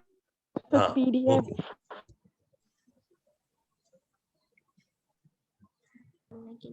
हाँ PDF ओके।